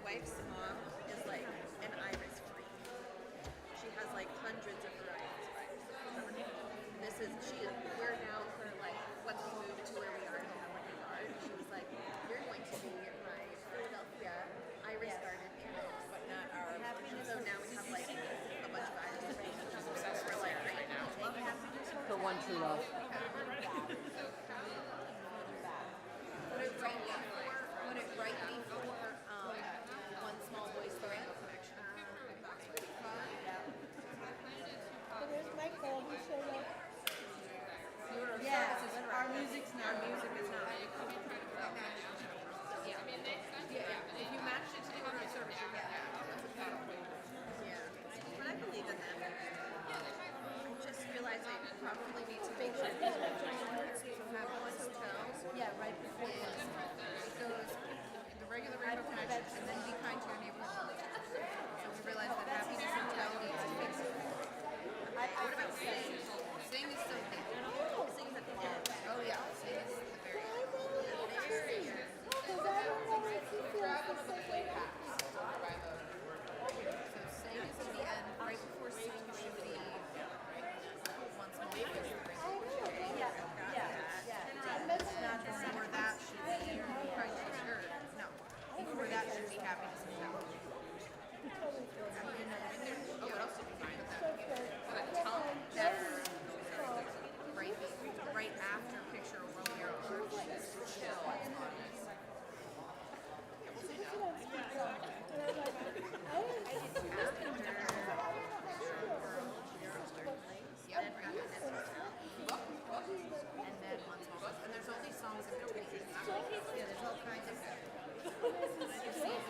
wife's mom is like an iris freak. She has like hundreds of varieties of iris. We're now for like, once we moved to where we are and have like a yard, she was like, you're going to be my Philadelphia iris garden animal, but not our happiness. So now we have like a bunch of iris freaks. We're like, right now, her one true love. Put it right before One Small Boy's Thread. Where's Michael? He showed up. Yeah, our music is not. Yeah. If you match it to the order of service, you're getting Yeah. But I believe in them. I just realized I probably need to make sure that have one hotel. Yeah, right before it goes the regular rate of connection and then be kind to your neighborhood. So we realized that Happiness Hotel needs to fix it. What about Sing? Sing is so big. Sing is at the end. Oh yeah, Sing is the very end. Because I don't know if he feels the same. So Sing is at the end. Right before Sing should be One Small Boy's Thread. It's not before that should be No. Before that should be Happiness Hotel. Oh, what else did you find? Right after Picture of Romeo Chill. And there's all these songs in between. Yeah, there's all kinds of stuff. We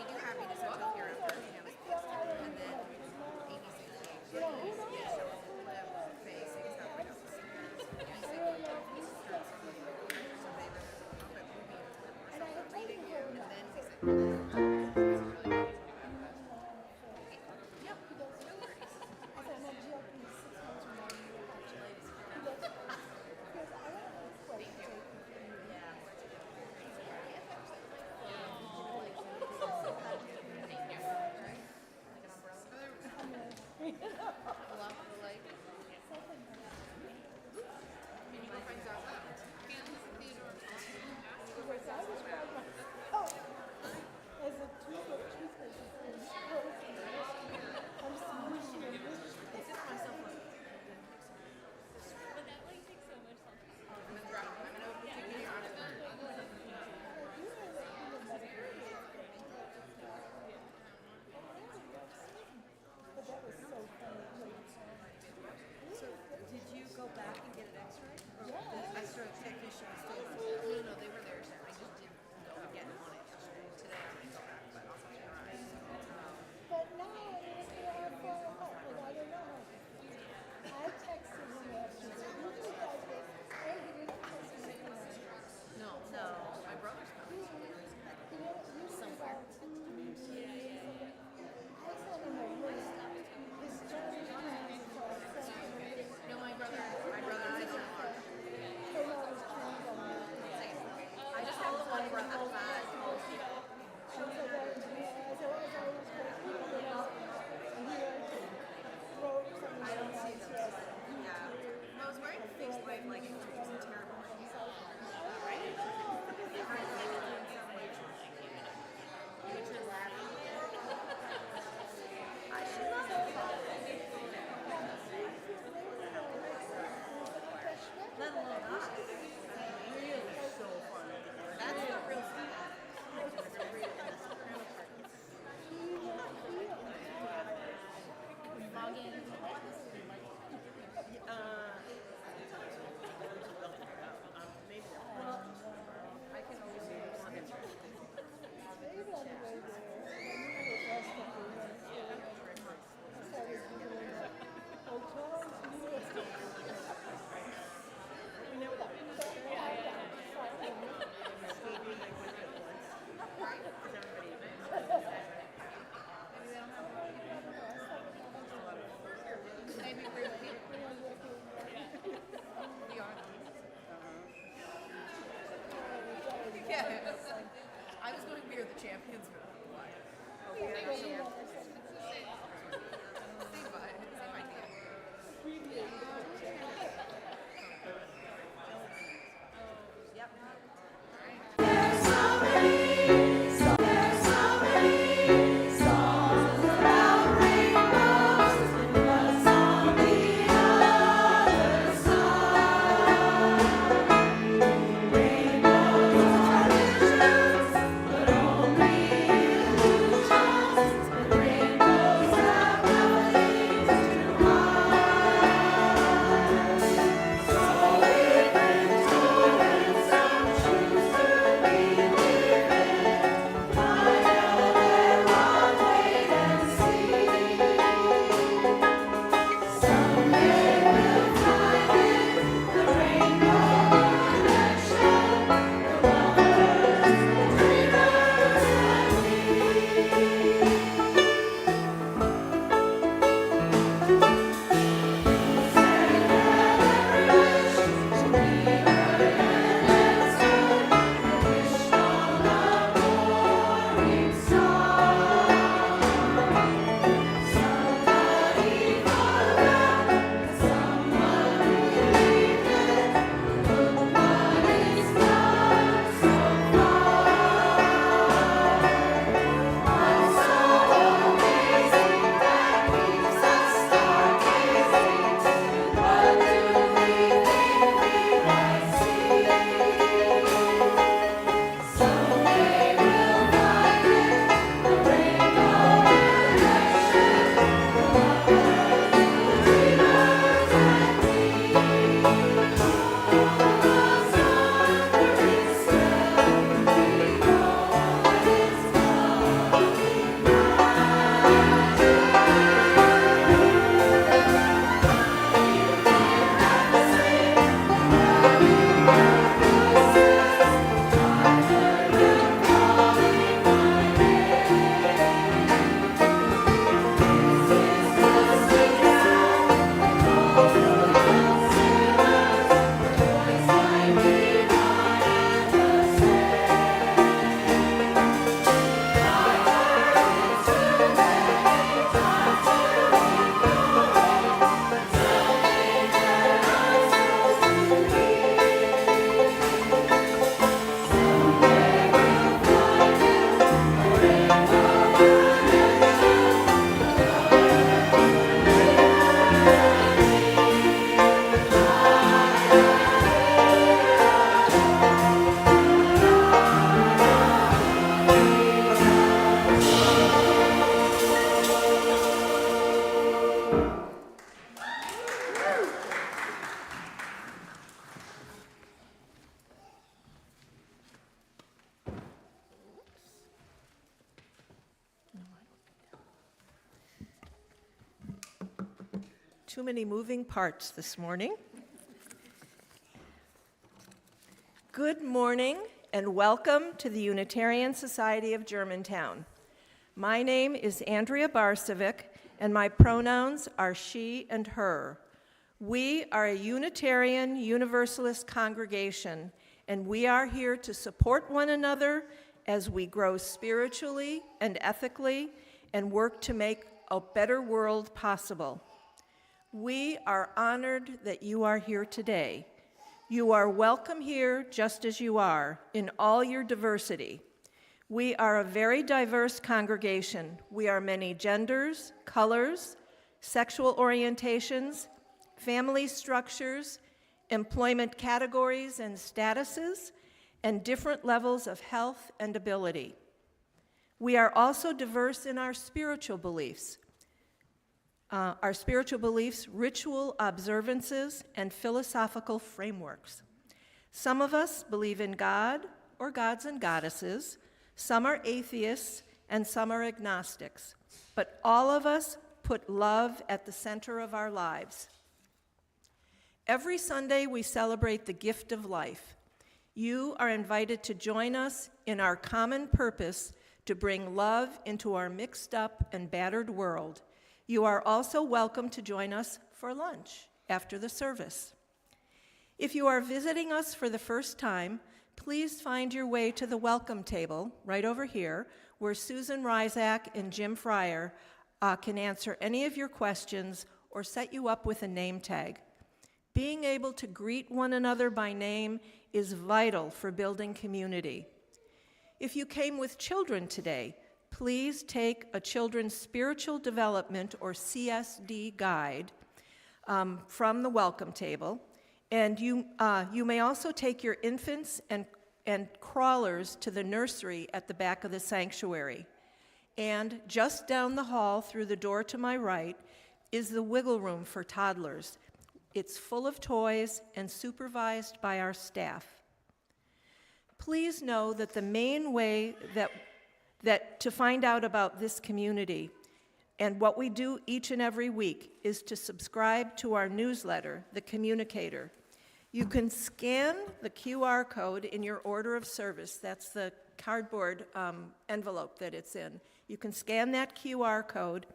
do Happiness Hotel here at first, and then ABC. too many moving parts this morning. Good morning and welcome to the Unitarian Society of Germantown. My name is Andrea Barsovic and my pronouns are she and her. We are a Unitarian Universalist congregation and we are here to support one another as we grow spiritually and ethically and work to make a better world possible. We are honored that you are here today. You are welcome here just as you are, in all your diversity. We are a very diverse congregation. We are many genders, colors, sexual orientations, family structures, employment categories and statuses, and different levels of health and ability. We are also diverse in our spiritual beliefs. Ritual observances, and philosophical frameworks. Some of us believe in God or gods and goddesses, some are atheists, and some are agnostics, but all of us put love at the center of our lives. Every Sunday we celebrate the gift of life. You are invited to join us in our common purpose to bring love into our mixed up and battered world. You are also welcome to join us for lunch after the service. If you are visiting us for the first time, please find your way to the welcome table right over here, where Susan Ryzak and Jim Fryer can answer any of your questions or set you up with a name tag. Being able to greet one another by name is vital for building community. If you came with children today, please take a children's spiritual development or CSD guide from the welcome table. And you may also take your infants and crawlers to the nursery at the back of the sanctuary. And just down the hall through the door to my right is the wiggle room for toddlers. It's full of toys and supervised by our staff. Please know that the main way that to find out about this community and what we do each and every week is to subscribe to our newsletter, The Communicator. You can scan the QR code in your order of service. That's the cardboard envelope that it's in. You can scan that QR code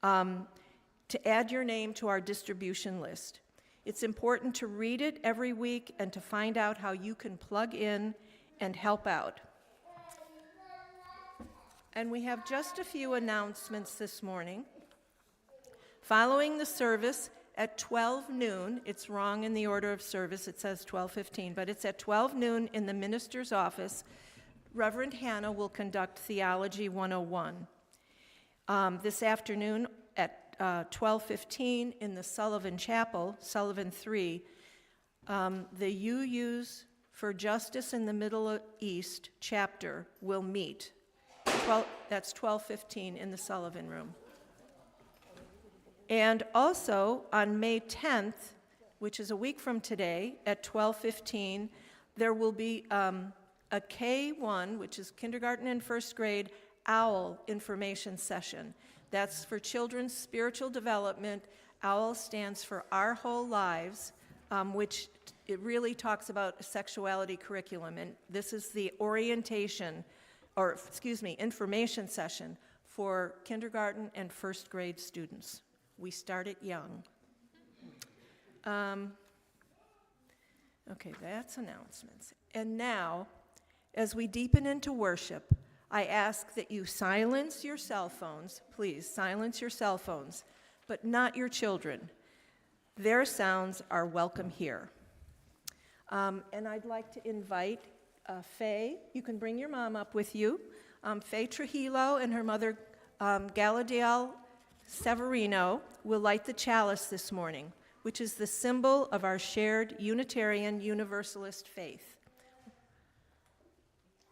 to add your name to our distribution list. It's important to read it every week and to find out how you can plug in and help out. And we have just a few announcements this morning. Following the service at 12 noon, it's wrong in the order of service, it says 12:15, but it's at 12 noon in the minister's office, Reverend Hannah will conduct Theology 101. This afternoon at 12:15 in the Sullivan Chapel, Sullivan 3, the UU's for Justice in the Middle East chapter will meet. That's 12:15 in the Sullivan Room. And also on May 10th, which is a week from today, at 12:15, there will be a K1, which is kindergarten and first grade, OWL information session. That's for children's spiritual development. OWL stands for Our Whole Lives, which it really talks about a sexuality curriculum. And this is the information session for kindergarten and first grade students. We start it young. Okay, that's announcements. And now, as we deepen into worship, I ask that you silence your cell phones. Please, silence your cell phones, but not your children. Their sounds are welcome here. And I'd like to invite Faye. You can bring your mom up with you. Faye Trujillo and her mother, Galadiel Severino, will light the chalice this morning, which is the symbol of our shared Unitarian Universalist faith.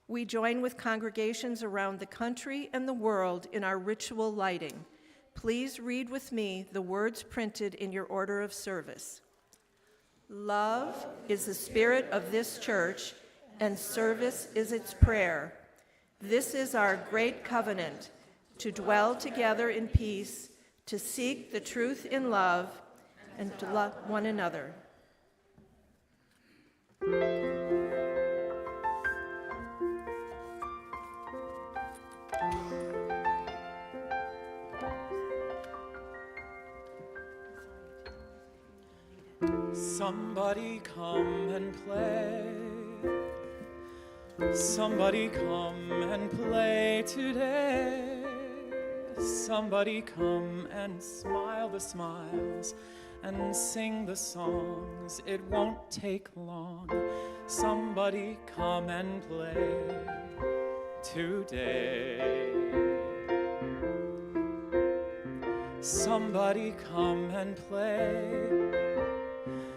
We join with congregations around the country and the world in our ritual lighting. Please read with me the words printed in your order of service. Love is the spirit of this church, and service is its prayer. This is our great covenant, to dwell together in peace, to seek the truth in love, and to love one another. Somebody come and play. Somebody come and play today. Somebody come and smile the smiles and sing the songs. It won't take long. Somebody come and play today. Somebody come and play.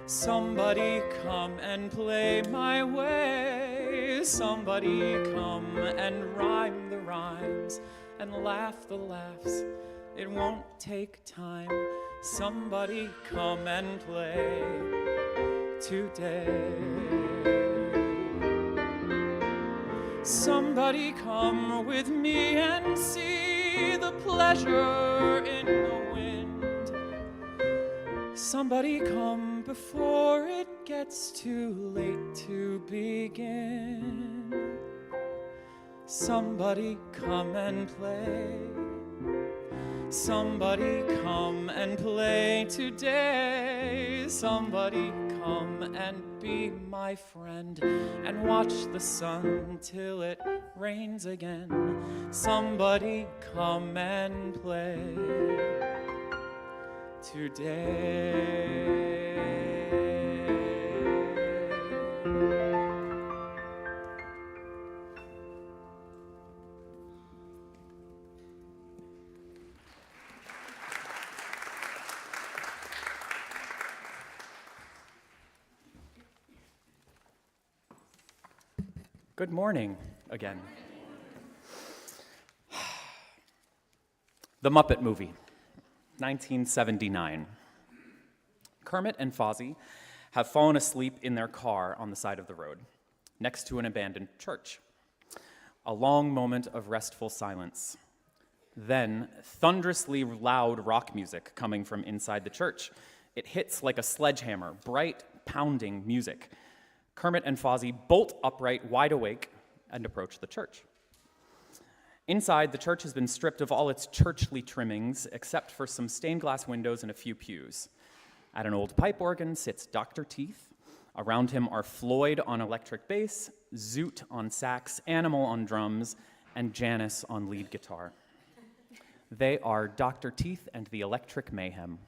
Somebody come and play my way. Somebody come and rhyme the rhymes and laugh the laughs. It won't take time. Somebody come and play today. Somebody come with me and see the pleasure in the wind. Somebody come before it gets too late to begin. Somebody come and play. Somebody come and play today. Somebody come and be my friend and watch the sun till it rains again. Somebody come and play today. Good morning again. The Muppet movie, 1979. Kermit and Fozzie have fallen asleep in their car on the side of the road, next to an abandoned church. A long moment of restful silence. Then, thunderously loud rock music coming from inside the church. It hits like a sledgehammer, bright, pounding music. Kermit and Fozzie bolt upright, wide awake, and approach the church. Inside, the church has been stripped of all its churchly trimmings, except for some stained glass windows and a few pews. At an old pipe organ sits Dr. Teeth. Around him are Floyd on electric bass, Zoot on sax, Animal on drums, and Janice on lead guitar. They are Dr. Teeth and the Electric Mayhem.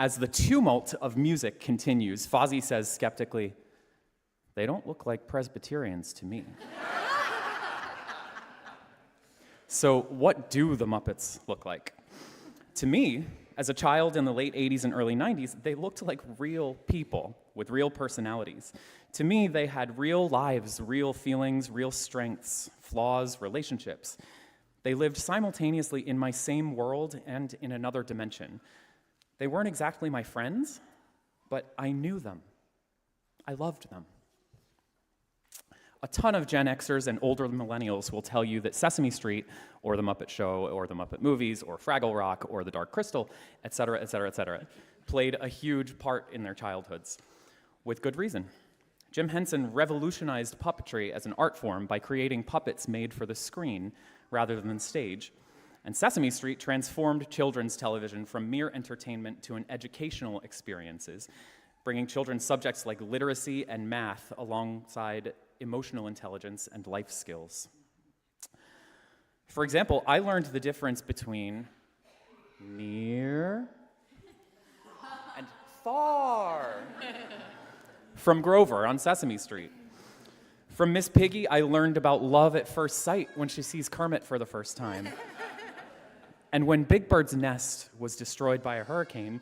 As the tumult of music continues, Fozzie says skeptically, "They don't look like Presbyterians to me." So what do the Muppets look like? To me, as a child in the late 80s and early 90s, they looked like real people with real personalities. To me, they had real lives, real feelings, real strengths, flaws, relationships. They lived simultaneously in my same world and in another dimension. They weren't exactly my friends, but I knew them. I loved them. A ton of Gen Xers and older millennials will tell you that Sesame Street, or The Muppet Show, or The Muppet Movies, or Fraggle Rock, or The Dark Crystal, et cetera, et cetera, et cetera, played a huge part in their childhoods, with good reason. Jim Henson revolutionized puppetry as an art form by creating puppets made for the screen rather than stage. And Sesame Street transformed children's television from mere entertainment to an educational experiences, bringing children subjects like literacy and math alongside emotional intelligence and life skills. For example, I learned the difference between near and far from Grover on Sesame Street. From Miss Piggy, I learned about love at first sight when she sees Kermit for the first time. And when Big Bird's nest was destroyed by a hurricane,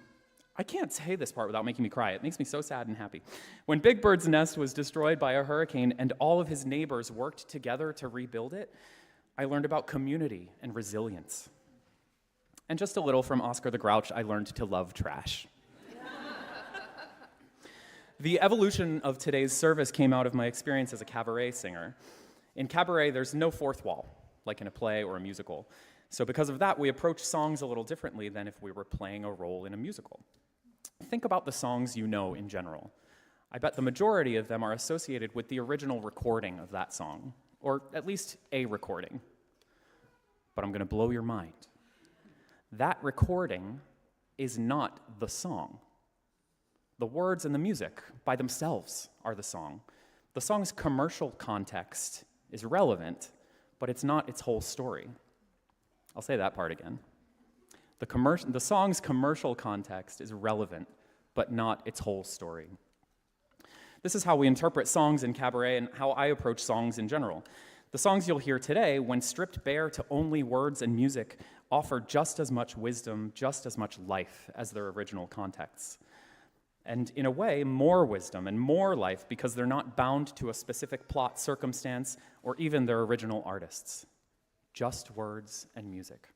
I can't say this part without making me cry. It makes me so sad and happy. When Big Bird's nest was destroyed by a hurricane and all of his neighbors worked together to rebuild it, I learned about community and resilience. And just a little from Oscar the Grouch, I learned to love trash. The evolution of today's service came out of my experience as a cabaret singer. In cabaret, there's no fourth wall, like in a play or a musical. So because of that, we approach songs a little differently than if we were playing a role in a musical. think about the songs you know in general. I bet the majority of them are associated with the original recording of that song, or at least a recording. But I'm going to blow your mind. That recording is not the song. The words and the music by themselves are the song. The song's commercial context is relevant, but it's not its whole story. I'll say that part again. The song's commercial context is relevant, but not its whole story. This is how we interpret songs in cabaret and how I approach songs in general. The songs you'll hear today, when stripped bare to only words and music, offer just as much wisdom, just as much life as their original contexts. And in a way, more wisdom and more life because they're not bound to a specific plot, circumstance, or even their original artists. Just words and music.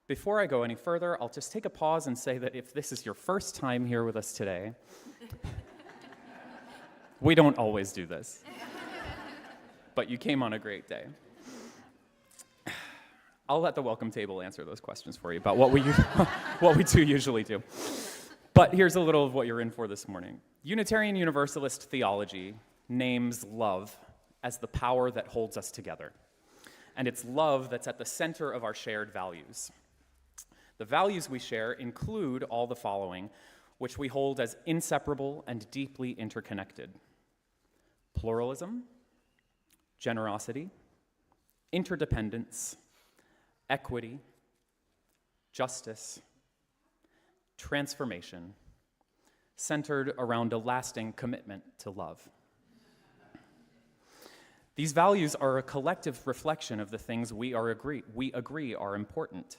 Before I go any further, I'll just take a pause and say that if this is your first time here with us today, we don't always do this. But you came on a great day. I'll let the welcome table answer those questions for you about what we do usually do. But here's a little of what you're in for this morning. Unitarian Universalist theology names love as the power that holds us together. And it's love that's at the center of our shared values. The values we share include all the following, which we hold as inseparable and deeply interconnected: pluralism, generosity, interdependence, equity, justice, transformation, centered around a lasting commitment to love. These values are a collective reflection of the things we agree are important.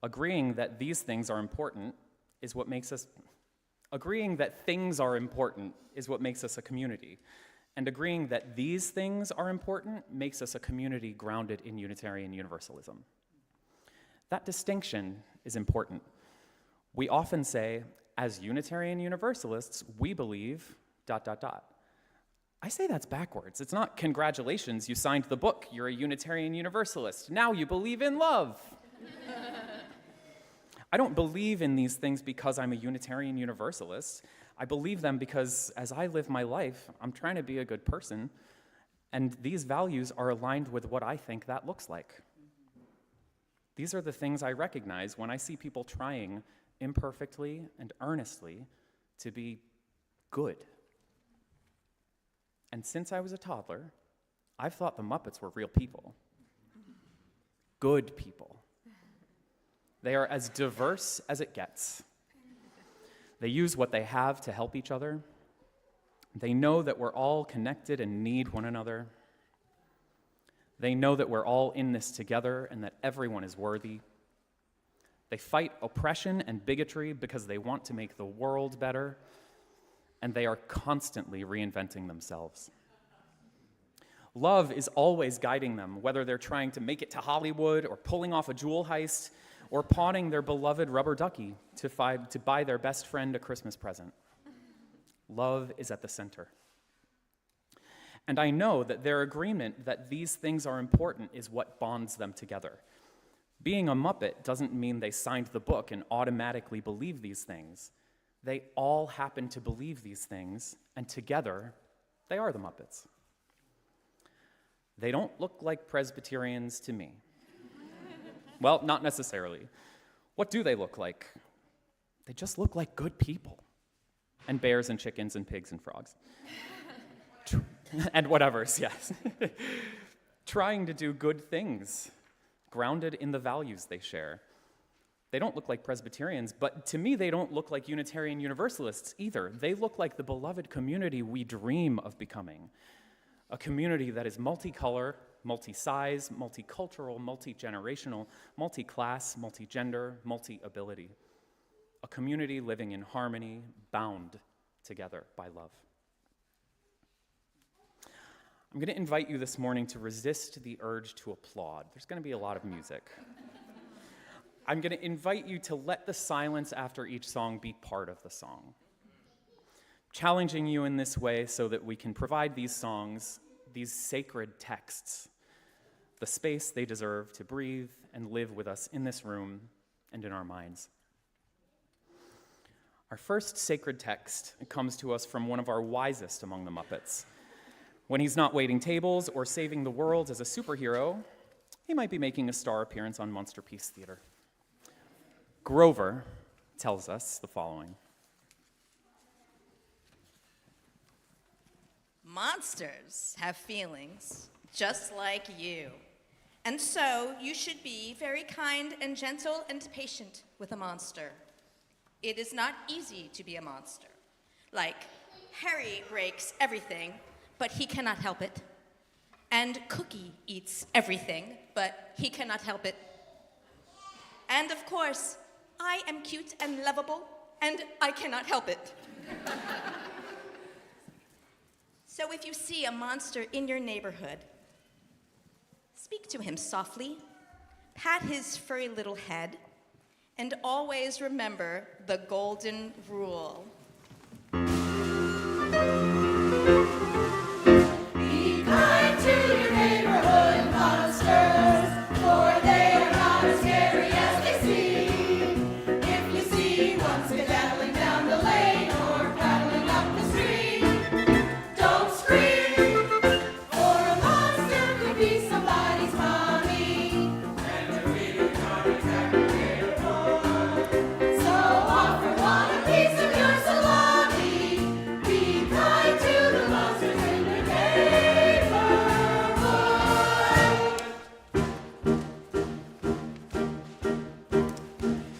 Agreeing that these things are important is what makes us a community. And agreeing that these things are important makes us a community grounded in Unitarian Universalism. That distinction is important. We often say, as Unitarian Universalists, we believe ... I say that's backwards. It's not, congratulations, you signed the book, you're a Unitarian Universalist. Now you believe in love. I don't believe in these things because I'm a Unitarian Universalist. I believe them because as I live my life, I'm trying to be a good person, and these values are aligned with what I think that looks like. These are the things I recognize when I see people trying imperfectly and earnestly to be good. And since I was a toddler, I've thought the Muppets were real people. Good people. They are as diverse as it gets. They use what they have to help each other. They know that we're all connected and need one another. They know that we're all in this together and that everyone is worthy. They fight oppression and bigotry because they want to make the world better, and they are constantly reinventing themselves. Love is always guiding them, whether they're trying to make it to Hollywood or pulling off a jewel heist or pawning their beloved rubber ducky to buy their best friend a Christmas present. Love is at the center. And I know that their agreement that these things are important is what bonds them together. Being a Muppet doesn't mean they signed the book and automatically believe these things. They all happen to believe these things, and together, they are the Muppets. They don't look like Presbyterians to me. Well, not necessarily. What do they look like? They just look like good people. And bears and chickens and pigs and frogs. And whatevers, yes. Trying to do good things, grounded in the values they share. They don't look like Presbyterians, but to me, they don't look like Unitarian Universalists either. They look like the beloved community we dream of becoming. A community that is multicolor, multi-size, multicultural, multi-generational, multi-class, multi-gender, multi-ability. A community living in harmony, bound together by love. I'm going to invite you this morning to resist the urge to applaud. There's going to be a lot of music. I'm going to invite you to let the silence after each song be part of the song. Challenging you in this way so that we can provide these songs, these sacred texts, the space they deserve to breathe and live with us in this room and in our minds. Our first sacred text comes to us from one of our wisest among the Muppets. When he's not waiting tables or saving the world as a superhero, he might be making a star appearance on Monsterpiece Theater. Grover tells us the following. Monsters have feelings, just like you. And so you should be very kind and gentle and patient with a monster. It is not easy to be a monster. Like, Harry breaks everything, but he cannot help it. And Cookie eats everything, but he cannot help it. And of course, I am cute and lovable, and I cannot help it. So if you see a monster in your neighborhood, speak to him softly, pat his furry little head, and always remember the golden rule. Be kind to your neighborhood monsters, for they are not as scary as they seem. If you see one skedaddling down the lane or paddling up the street, don't scream, for a monster could be somebody's mommy. And they're really not exactly fun. So offer one a piece of your salami. Be kind to the monsters in your neighborhood.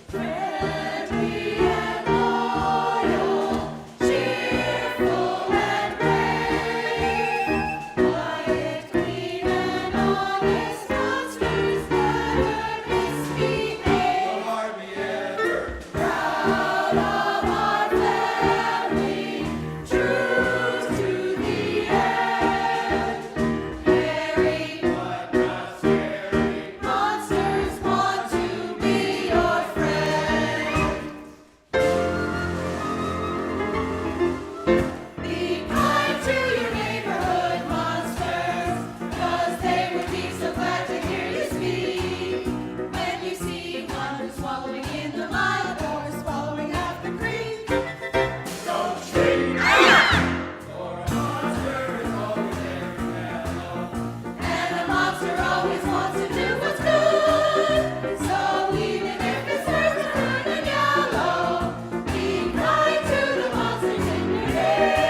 Friendly and loyal, cheerful and brave, quiet, clean and honest monsters never misbehave. Proud of our family, true to the end. Harry, but not scary. Monsters want to be your friend. Be kind to your neighborhood monsters, 'cause they would be so glad to hear you speak. When you see one who's swallowing in the mud or swallowing half the creek, don't shriek, for a monster is always there to help. And a monster always wants to do what's good. So even if it starts to turn and yellow, be kind to the monsters in your neighborhood.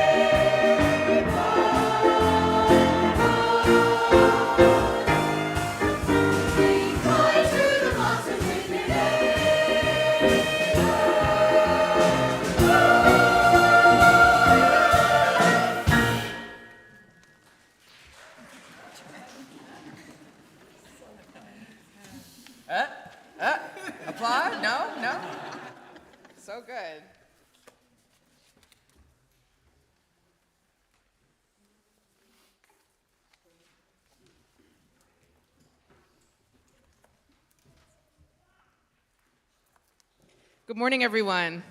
Be kind to the monsters in your neighborhood. Applaud? No? So good. Good morning, everyone.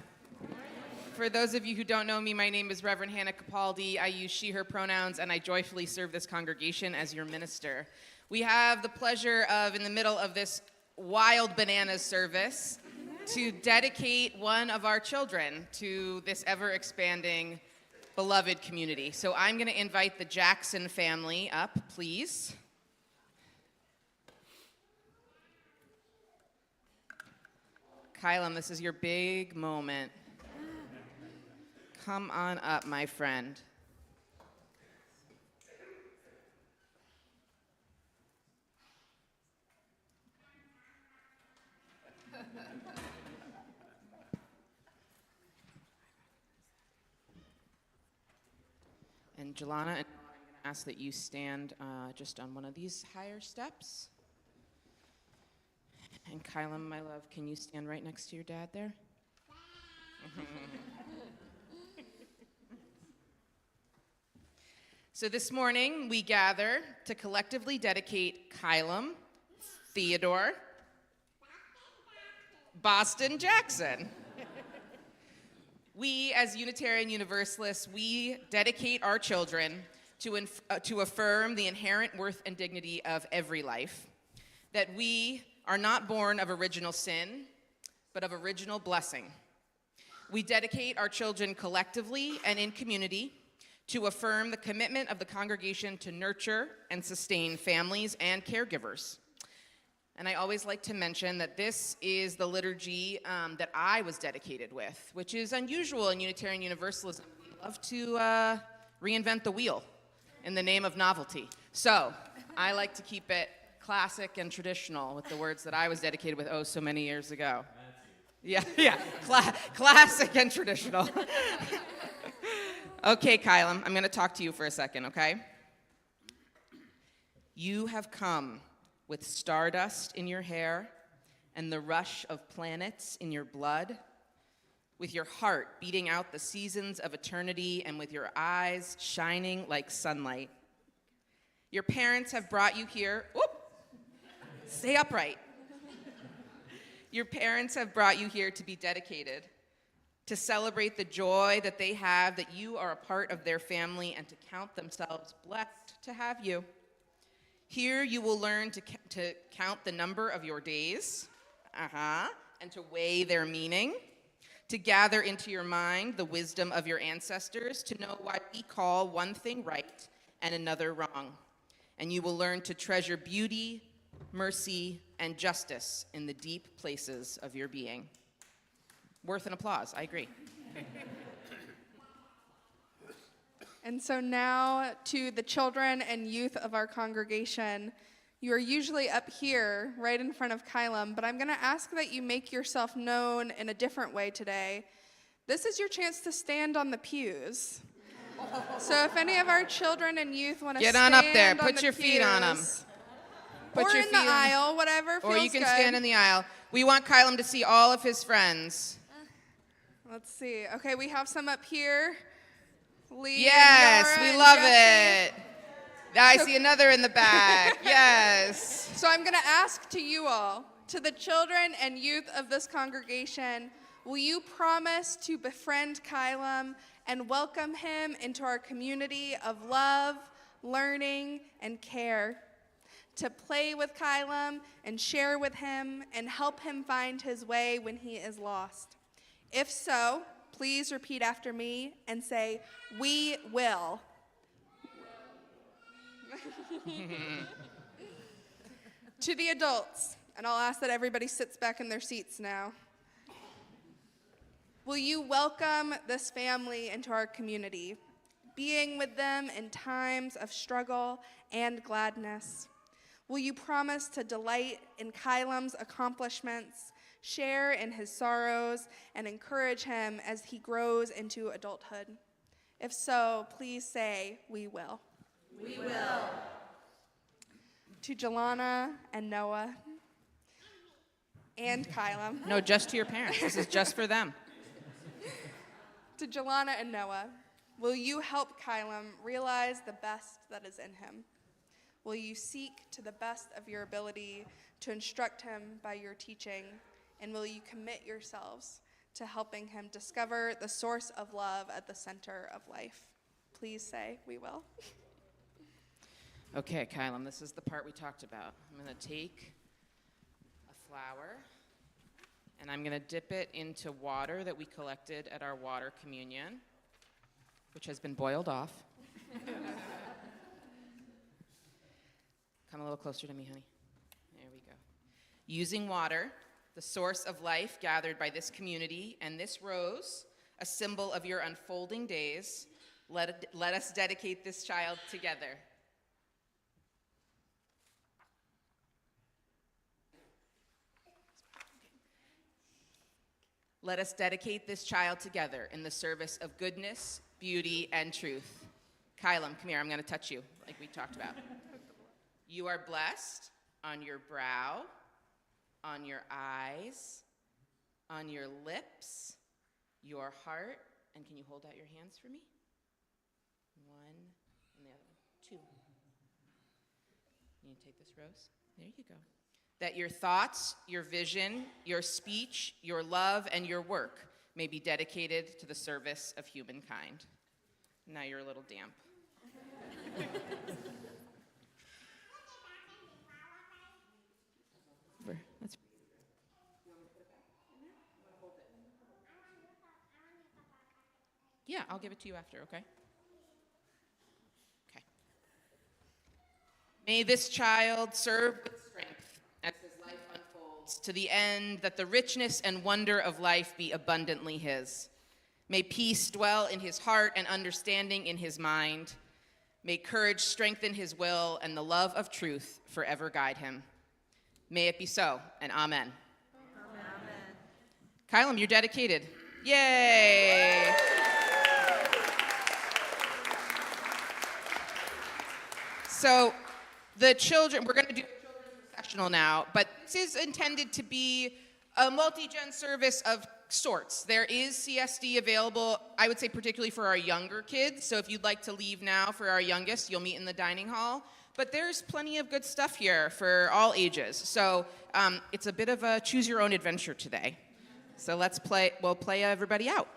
For those of you who don't know me, my name is Reverend Hannah Capaldi. I use she, her pronouns, and I joyfully serve this congregation as your minister. We have the pleasure of, in the middle of this wild bananas service, to dedicate one of our children to this ever-expanding, beloved community. So I'm going to invite the Jackson family up, please. Kylam, this is your big moment. Come on up, my friend. And Jelana, I'm going to ask that you stand just on one of these higher steps. And Kylam, my love, can you stand right next to your dad there? So this morning, we gather to collectively dedicate Kylam, Theodore, Boston Jackson. We, as Unitarian Universalists, we dedicate our children to affirm the inherent worth and dignity of every life, that we are not born of original sin, but of original blessing. We dedicate our children collectively and in community to affirm the commitment of the congregation to nurture and sustain families and caregivers. And I always like to mention that this is the liturgy that I was dedicated with, which is unusual in Unitarian Universalism. We love to reinvent the wheel in the name of novelty. So I like to keep it classic and traditional with the words that I was dedicated with so many years ago. Yeah, classic and traditional. Okay, Kylam, I'm going to talk to you for a second, okay? You have come with stardust in your hair and the rush of planets in your blood, with your heart beating out the seasons of eternity and with your eyes shining like sunlight. Your parents have brought you here. Stay upright. Your parents have brought you here to be dedicated, to celebrate the joy that they have that you are a part of their family and to count themselves blessed to have you. Here you will learn to count the number of your days, and to weigh their meaning, to gather into your mind the wisdom of your ancestors, to know why we call one thing right and another wrong. And you will learn to treasure beauty, mercy, and justice in the deep places of your being. Worth an applause, I agree. And so now to the children and youth of our congregation. You are usually up here, right in front of Kylam, but I'm going to ask that you make yourself known in a different way today. This is your chance to stand on the pews. So if any of our children and youth want to Get stand on up there, on put the your feet on them. Or in the aisle, whatever feels good. Or you can good. stand in the aisle. We want Kylam to see all of his friends. Let's see. Okay, we have some up here. Lee, Yes, Nora, we and love Jesse. it. I see another in the back. Yes. So I'm going to ask to you all, to the children and youth of this congregation, will you promise to befriend Kylam and welcome him into our community of love, learning, and care? To play with Kylam and share with him and help him find his way when he is lost? If so, please repeat after me and say, "We will." To the adults, and I'll ask that everybody sits back in their seats now. Will you welcome this family into our community, being with them in times of struggle and gladness? Will you promise to delight in Kylam's accomplishments, share in his sorrows, and encourage him as he grows into adulthood? If so, please say, "We will." We will. To Jelana and Noah and Kylam. No, just to your parents. This is just for them. To Jelana and Noah, will you help Kylam realize the best that is in him? Will you seek to the best of your ability to instruct him by your teaching? And will you commit yourselves to helping him discover the source of love at the center of life? Please say, "We will." Okay, Kylam, this is the part we talked about. I'm going to take a flower, and I'm going to dip it into water that we collected at our water communion, which has been boiled off. Come a little closer to me, honey. There we go. Using water, the source of life gathered by this community, and this rose, a symbol of your unfolding days, let us dedicate this child together. Let us dedicate this child together in the service of goodness, beauty, and truth. Kylam, come here. I'm going to touch you like we talked about. You are blessed on your brow, on your eyes, on your lips, your heart. And can you hold out your hands for me? One and the other one. Two. You take this rose? There you go. That your thoughts, your vision, your speech, your love, and your work may be dedicated to the service of humankind. Now you're a little damp. Yeah, I'll give it to you after, okay? Okay. May this child serve with strength as his life unfolds, to the end that the richness and wonder of life be abundantly his. May peace dwell in his heart and understanding in his mind. May courage strengthen his will and the love of truth forever guide him. May it be so, and amen. Kylam, you're dedicated. Yay! So the children, we're going to do a children's processional now, but this is intended to be a multi-gen service of sorts. There is CSD available, I would say particularly for our younger kids, so if you'd like to leave now for our youngest, you'll meet in the dining hall. But there's plenty of good stuff here for all ages, so it's a bit of a choose-your-own-adventure today. So we'll play everybody out.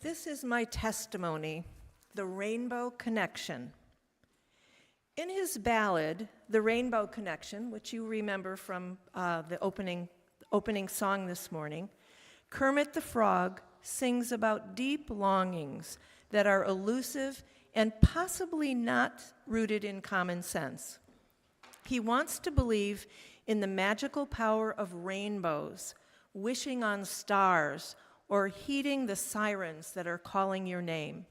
This is my testimony, The Rainbow Connection. In his ballad, The Rainbow Connection, which you remember from the opening song this morning, Kermit the Frog sings about deep longings that are elusive and possibly not rooted in common sense. He wants to believe in the magical power of rainbows, wishing on stars, or heeding the sirens that are calling your name.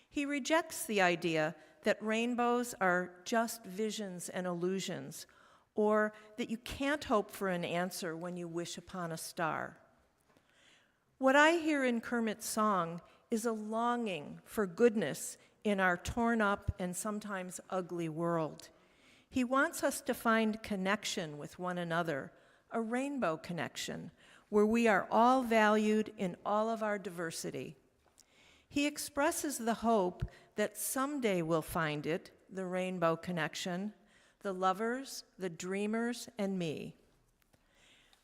He rejects the idea that rainbows are just visions and illusions, or that you can't hope for an answer when you wish upon a star. What I hear in Kermit's song is a longing for goodness in our torn up and sometimes ugly world. He wants us to find connection with one another, a rainbow connection, where we are all valued in all of our diversity. He expresses the hope that someday we'll find it, the rainbow connection, the lovers, the dreamers, and me.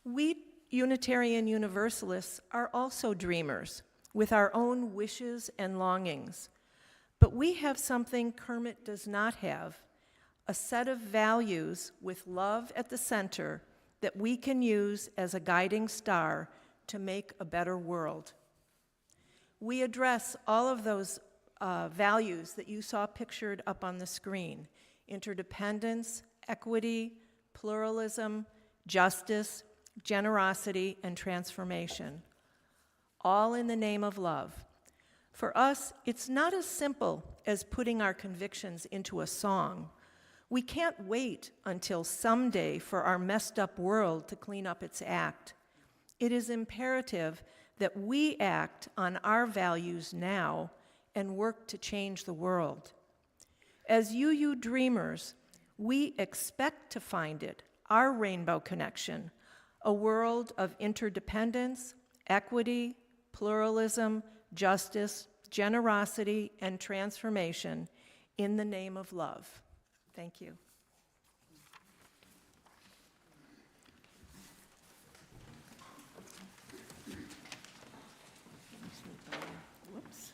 We Unitarian Universalists are also dreamers with our own wishes and longings, but we have something Kermit does not have, a set of values with love at the center that we can use as a guiding star to make a better world. We address all of those values that you saw pictured up on the screen: interdependence, equity, pluralism, justice, generosity, and transformation, all in the name of love. For us, it's not as simple as putting our convictions into a song. We can't wait until someday for our messed up world to clean up its act. It is imperative that we act on our values now and work to change the world. As UU dreamers, we expect to find it, our rainbow connection, a world of interdependence, equity, pluralism, justice, generosity, and transformation in the name of love. Thank you. Whoops.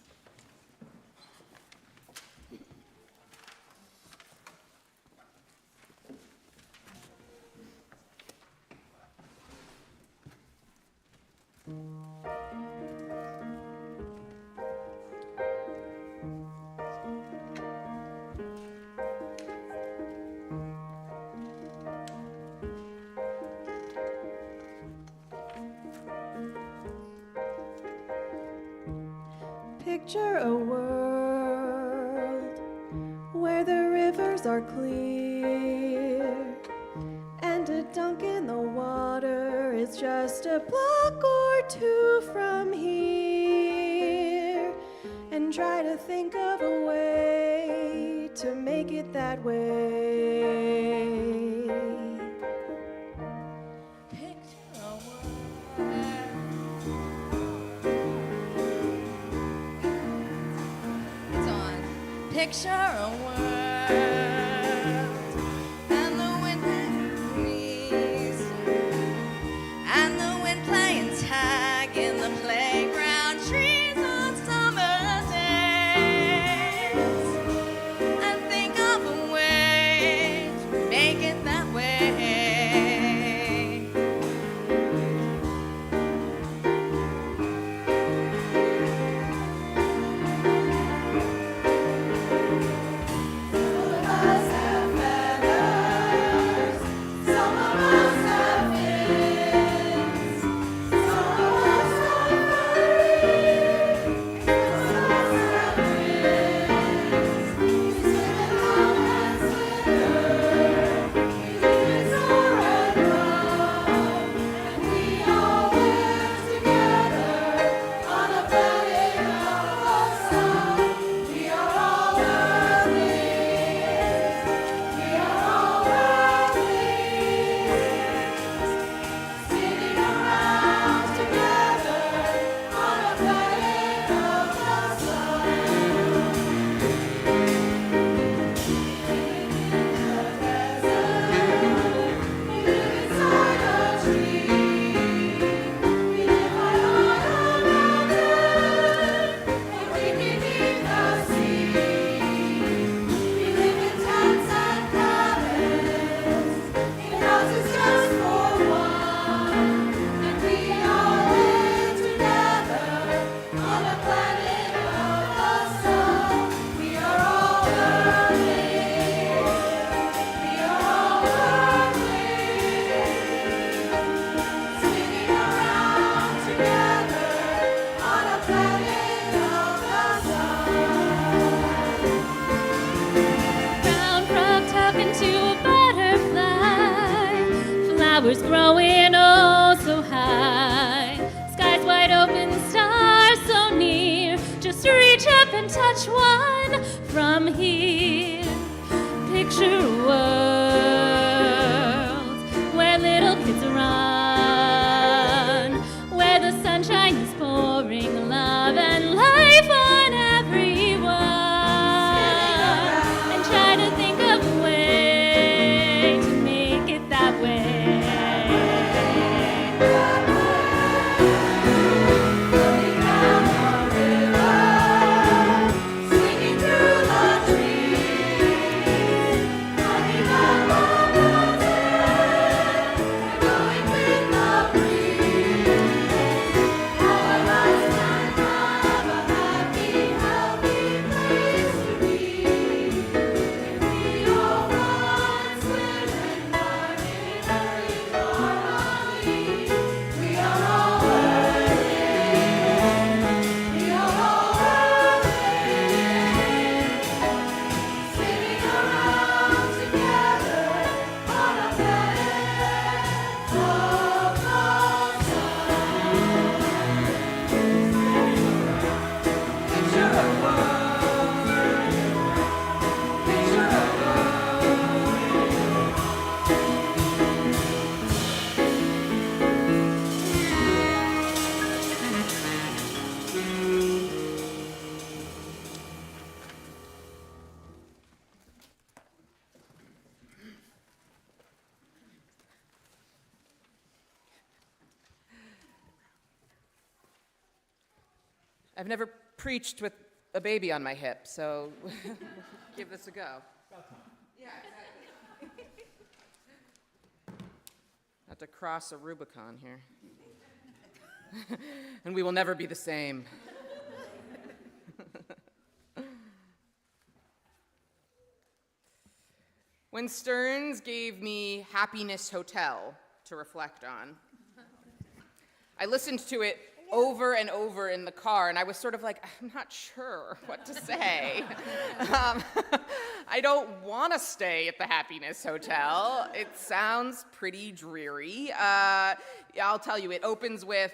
Picture a world where the rivers are clear and a dunk in the water is just a block or two from here. And try to think of a way to make it that way. Picture a world, and the wind breeze, and the wind playing tag in the playground trees on summer days, and think of a way to make it that way. Flowers growing oh so high, skies wide open, stars so near. Just reach up and touch one from here. Picture a world where little kids run, where the sunshine is pouring love and life on everyone. And try to think of a way to make it that way. I've never preached with a baby on my hip, so give this a go. Yeah, exactly. Have to cross a Rubicon here. And we will never be the same. When Stearns gave me Happiness Hotel to reflect on, I listened to it over and over in the car, and I was sort of like, I'm not sure what to say. I don't want to stay at the Happiness Hotel. It sounds pretty dreary. I'll tell you, it opens with,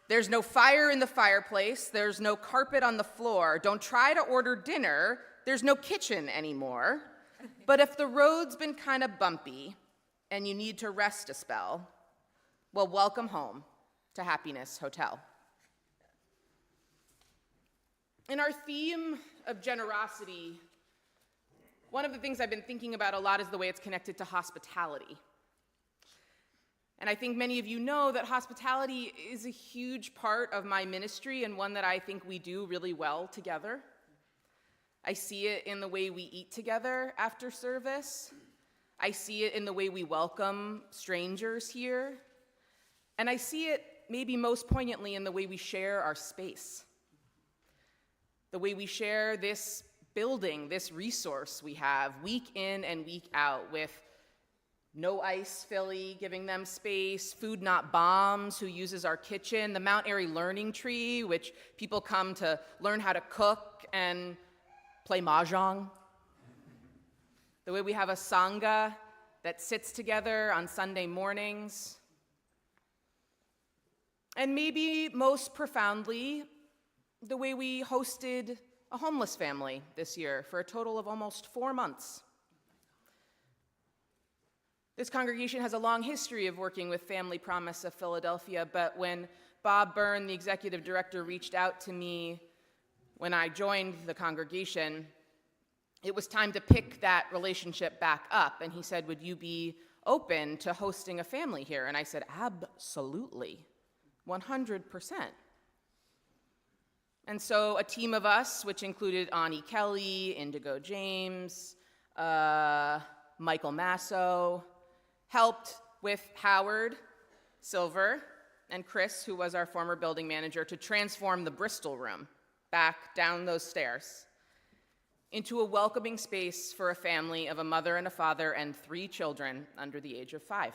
there's no fire in the fireplace, there's no carpet on the floor, don't try to order dinner, there's no kitchen anymore. But if the road's been kind of bumpy and you need to rest a spell, well, welcome home to Happiness Hotel. In our theme of generosity, one of the things I've been thinking about a lot is the way it's connected to hospitality. And I think many of you know that hospitality is a huge part of my ministry and one that I think we do really well together. I see it in the way we eat together after service. I see it in the way we welcome strangers here. And I see it maybe most poignantly in the way we share our space. The way we share this building, this resource we have week in and week out with No Ice Philly giving them space, Food Not Bombs who uses our kitchen, the Mount Airy Learning Tree, which people come to learn how to cook and play mahjong. The way we have a sangha that sits together on Sunday mornings. And maybe most profoundly, the way we hosted a homeless family this year for a total of almost 4 months. This congregation has a long history of working with Family Promise of Philadelphia, but when Bob Byrne, the executive director, reached out to me when I joined the congregation, it was time to pick that relationship back up. And he said, would you be open to hosting a family here? And I said, absolutely, 100%. And so a team of us, which included Ani Kelly, Indigo James, Michael Masso, helped with Howard Silver and Chris, who was our former building manager, to transform the Bristol room back down those stairs into a welcoming space for a family of a mother and a father and 3 children under the age of 5.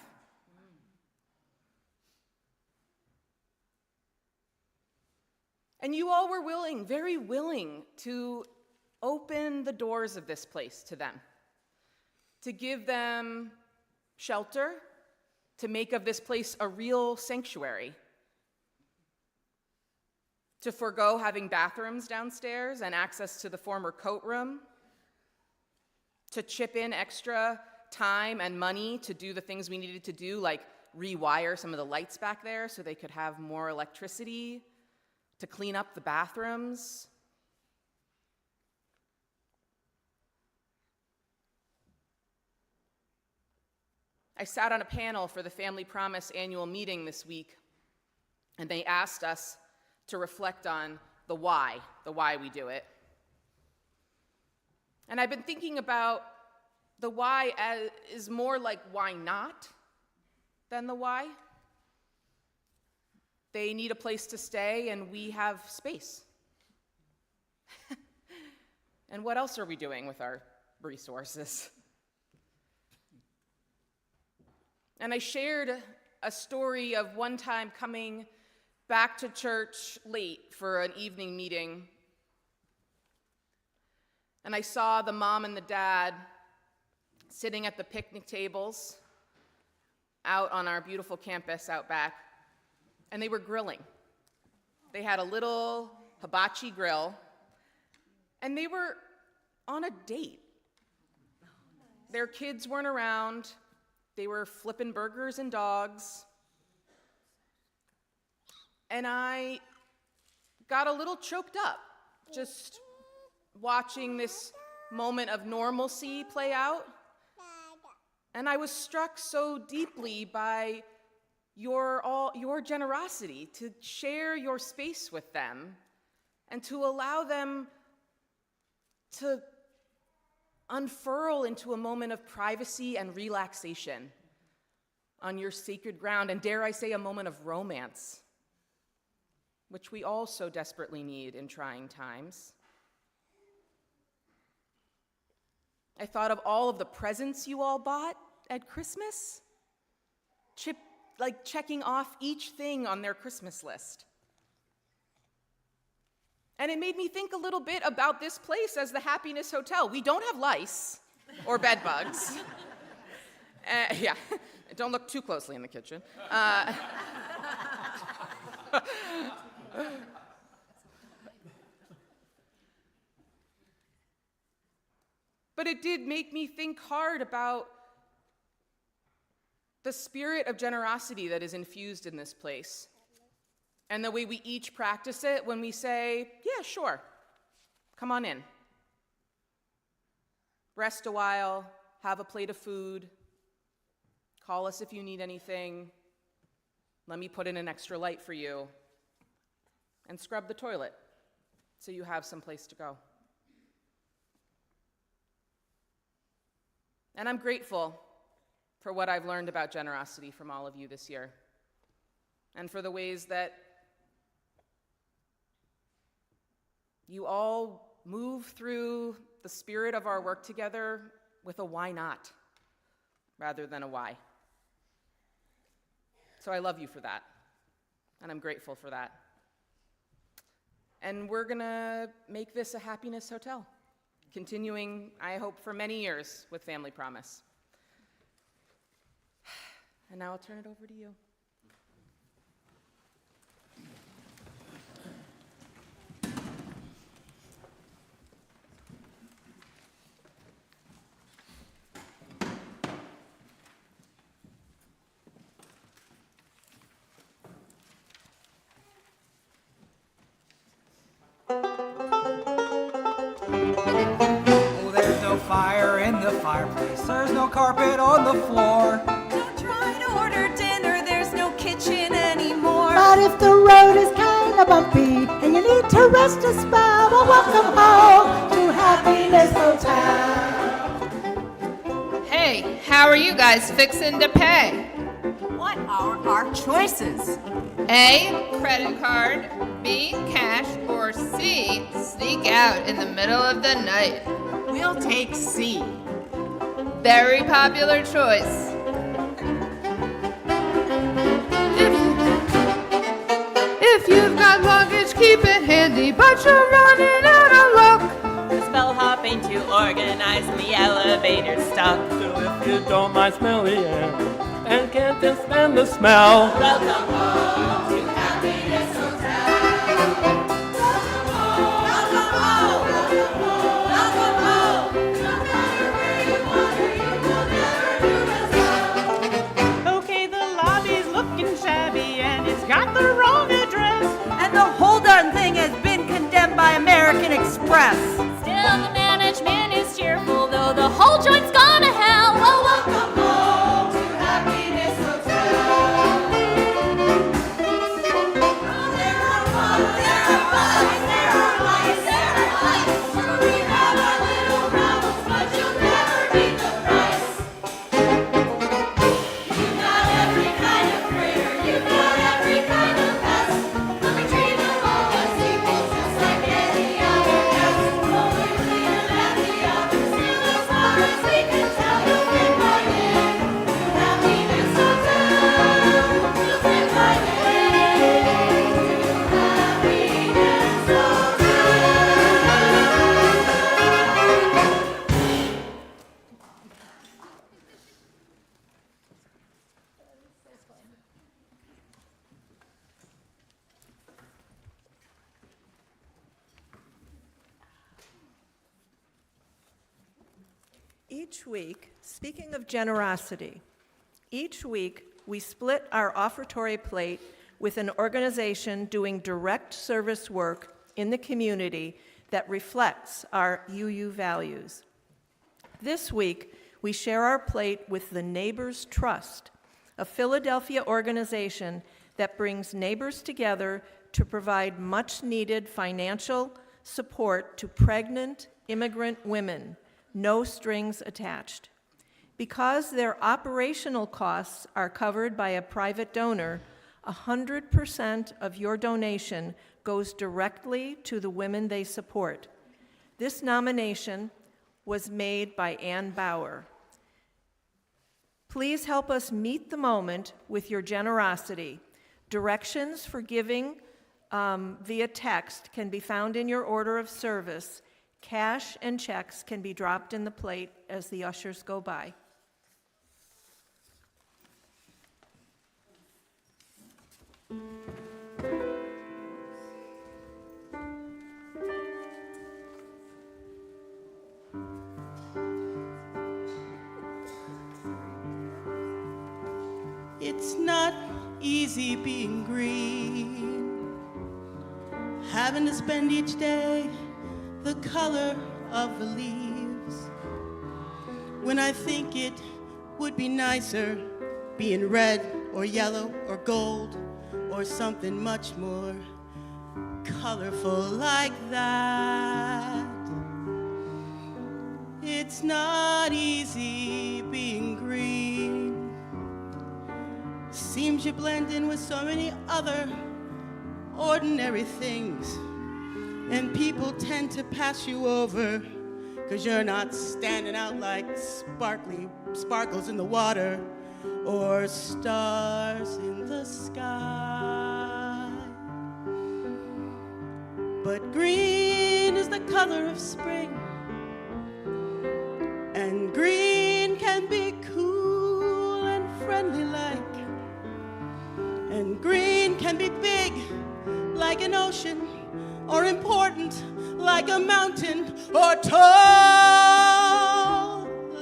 And you all were willing, very willing, to open the doors of this place to them, to give them shelter, to make of this place a real sanctuary, to forego having bathrooms downstairs and access to the former coat room, to chip in extra time and money to do the things we needed to do, like rewire some of the lights back there so they could have more electricity, to clean up the bathrooms. I sat on a panel for the Family Promise annual meeting this week, and they asked us to reflect on the why we do it. And I've been thinking about the why is more like why not than the why. They need a place to stay, and we have space. And what else are we doing with our resources? And I shared a story of one time coming back to church late for an evening meeting. And I saw the mom and the dad sitting at the picnic tables out on our beautiful campus out back, and they were grilling. They had a little hibachi grill, and they were on a date. Their kids weren't around. They were flipping burgers and dogs. And I got a little choked up just watching this moment of normalcy play out. And I was struck so deeply by your generosity to share your space with them and to allow them to unfurl into a moment of privacy and relaxation on your sacred ground, and dare I say, a moment of romance, which we all so desperately need in trying times. I thought of all of the presents you all bought at Christmas, checking off each thing on their Christmas list. And it made me think a little bit about this place as the Happiness Hotel. We don't have lice or bed bugs. Yeah, don't look too closely in the kitchen. But it did make me think hard about the spirit of generosity that is infused in this place, and the way we each practice it when we say, yeah, sure, come on in. Rest a while, have a plate of food, call us if you need anything, let me put in an extra light for you, and scrub the toilet so you have some place to go. And I'm grateful for what I've learned about generosity from all of you this year, and for the ways that you all move through the spirit of our work together with a why not rather than a why. So I love you for that, and I'm grateful for that. And we're gonna make this a Happiness Hotel, continuing, I hope, for many years with Family Promise. And now I'll turn it over to you. Oh, there's no fire in the fireplace. There's no carpet on the floor. Don't try to order dinner, there's no kitchen anymore. But if the road is kind of bumpy and you need to rest a spell, well, welcome home to Happiness Hotel. Hey, how are you guys fixing to pay? What are our choices? A, credit card, B, cash, or C, sneak out in the middle of the night. We'll take C. Very popular choice. If you've got luggage, keep it handy, but you're running out of luck. There's bellhop ain't too organized and the elevator's stuck. So if you don't mind smelly air and can't stand the smell, Welcome home to Happiness Hotel. Welcome home. Welcome home. Welcome home. No matter where you wander, you will never do us wrong. Okay, the lobby's looking shabby and it's got the wrong address. And the whole darn thing has been condemned by American Express. Still, the management is cheerful, though the whole joint's gone to hell. Well, welcome home to Happiness Hotel. Oh, there are bugs, there are bugs, there are lice, there are lice. Sure, we have our little problems, but you'll never beat the price. You've got every kind of critter, you've got every kind of pest. Let me treat them all as equals, just like any other guest. Oh, we're cleaner than the others, still as far as we can tell, you'll fit right in to Happiness Hotel. You'll fit right in to Happiness Hotel. Each week, speaking of generosity, each week we split our offertory plate with an organization doing direct service work in the community that reflects our UU values. This week, we share our plate with the Neighbors Trust, a Philadelphia organization that brings neighbors together to provide much-needed financial support to pregnant immigrant women, no strings attached. Because their operational costs are covered by a private donor, 100% of your donation goes directly to the women they support. This nomination was made by Ann Bauer. Please help us meet the moment with your generosity. Directions for giving via text can be found in your order of service. Cash and checks can be dropped in the plate as the ushers go by. It's not easy being green, having to spend each day the color of the leaves, when I think it would be nicer being red or yellow or gold or something much more colorful like that. It's not easy being green. Seems you blend in with so many other ordinary things, and people tend to pass you over because you're not standing out like sparkles in the water or stars in the sky. But green is the color of spring, and green can be cool and friendly like, and green can be big like an ocean, or important like a mountain, or tall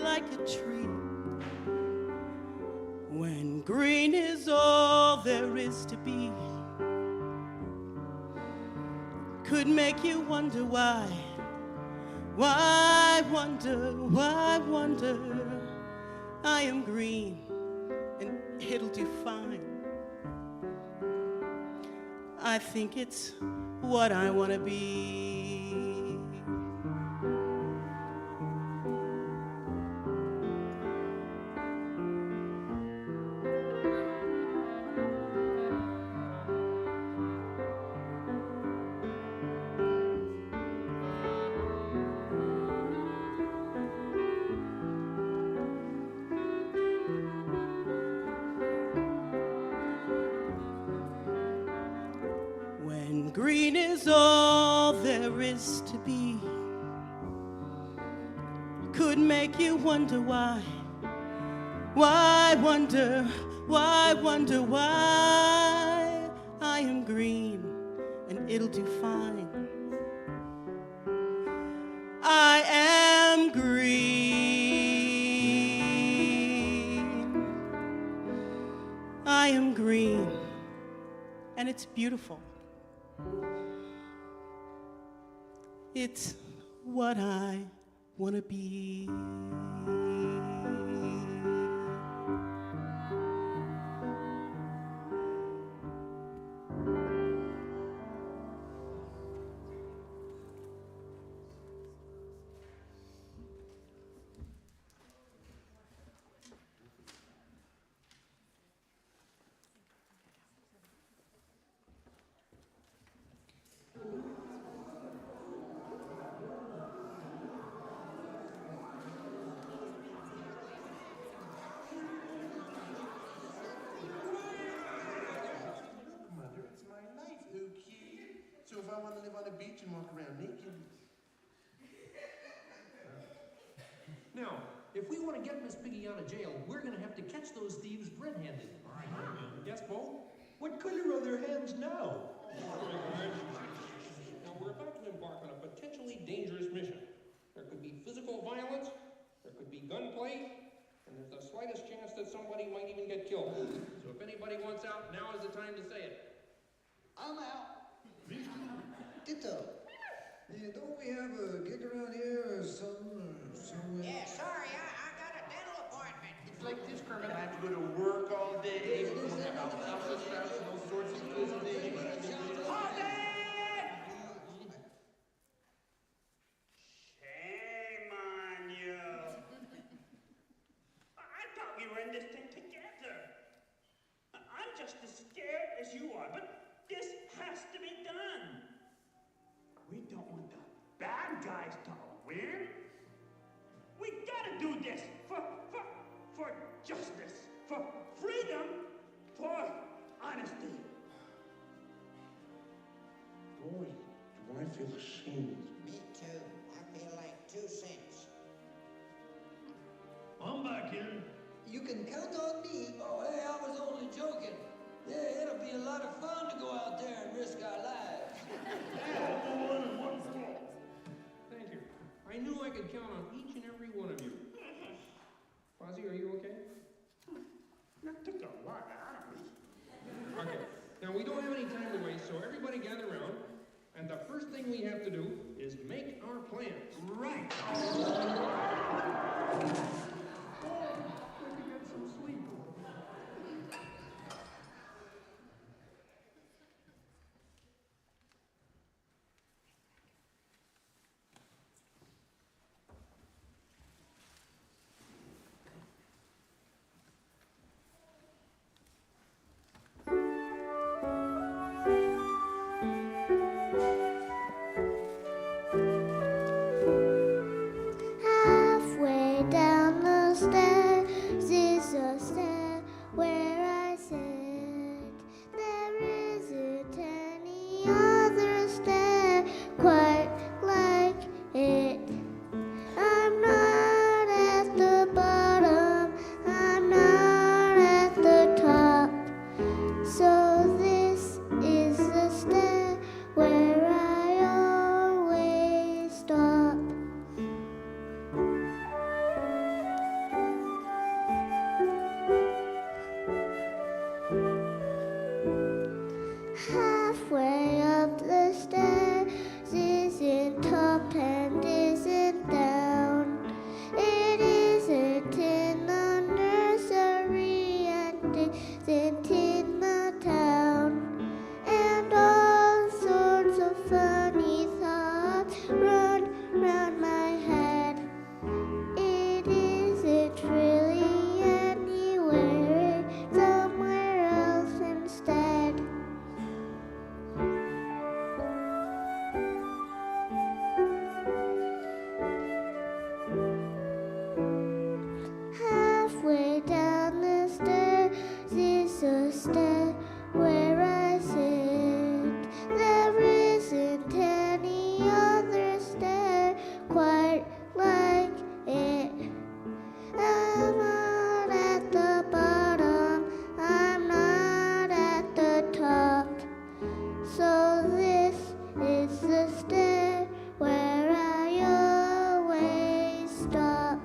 like a tree. When green is all there is to be, could make you wonder why wonder I am green and it'll do fine. I think it's what I want to be. Green is all there is to be, could make you wonder why wonder why I am green and it'll do fine. I am green. I am green, and it's beautiful. It's what I want to be. Now, if we want to get Miss Piggy out of jail, we're going to have to catch those thieves red-handed. Yes, Bo? What color are their hands now? Now, we're about to embark on a potentially dangerous mission. There could be physical violence, there could be gunplay, and there's the slightest chance that somebody might even get killed. So if anybody wants out, now is the time to say it. I'm out. Ditto. Yeah, don't we have a gig around here or something? Somewhere? Yeah, sorry, I got a dental appointment. It's like this, Kermit. I have to go to work all day. All sorts of things. Shame on you. I thought we were in this thing together. I'm just as scared as you are, but this has to be done. We don't want the bad guys to win. We gotta do this for justice, for freedom, for honesty. Boy, do I feel ashamed. Me too. I feel like 2 cents. I'm back here. You can count on me. Oh, hey, I was only joking. Yeah, it'll be a lot of fun to go out there and risk our lives. Thank you. I knew I could count on each and every one of you. Fozzie, are you okay? That took a lot out of me. Okay. Now, we don't have any time to waste, so everybody gather around. And the first thing we have to do is make our plans. Right. Halfway down the stairs is a stair where I sit. There isn't any other stair quite like it. I'm not at the bottom, I'm not at the top. So this is the stair where I always stop. Halfway up the stairs isn't up and isn't down. It isn't in the nursery and isn't in the town. And all sorts of funny thoughts run round my head. It isn't really anywhere, it's somewhere else instead. Halfway down the stairs is a stair where I sit. There isn't any other stair quite like it. I'm not at the bottom, I'm not at the top. So this is the stair where I always stop.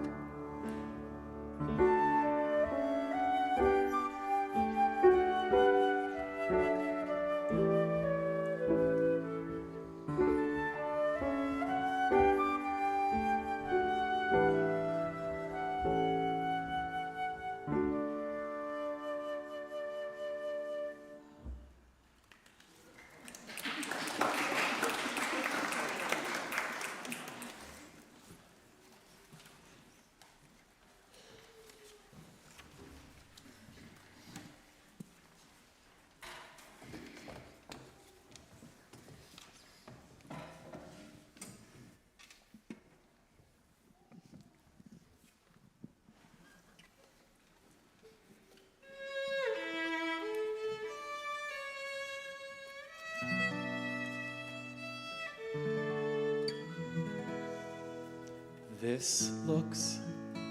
This looks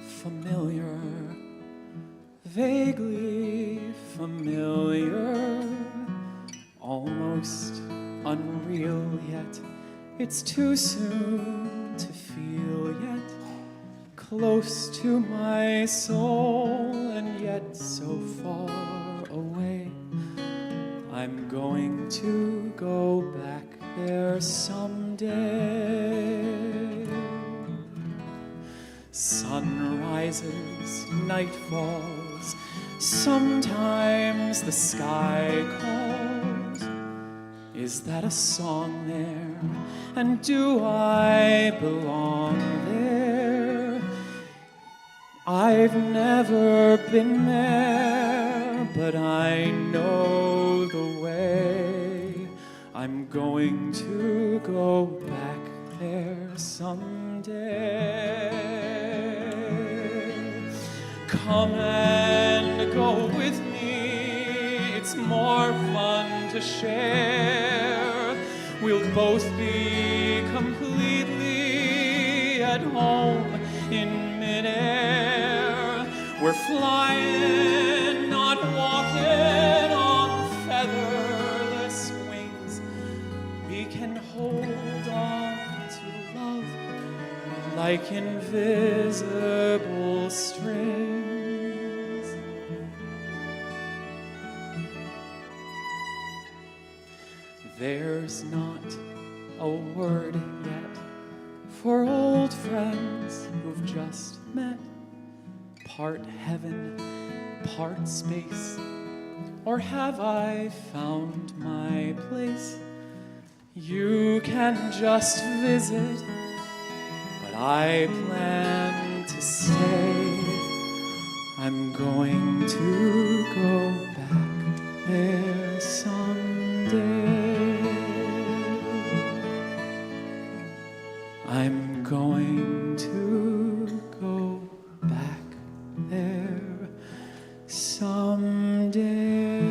familiar, vaguely familiar, almost unreal yet. It's too soon to feel yet, close to my soul and yet so far away. I'm going to go back there someday. Sunrises, night falls, sometimes the sky calls. Is that a song there? And do I belong there? I've never been there, but I know the way. I'm going to go back there someday. Come and go with me, it's more fun to share. we'll both be completely at home in midair. We're flying, not walking on featherless wings. We can hold on to love like invisible strings. There's not a word yet for old friends who've just met. Part heaven, part space, or have I found my place? You can just visit, but I plan to stay. I'm going to go back there someday. I'm going to go back there someday.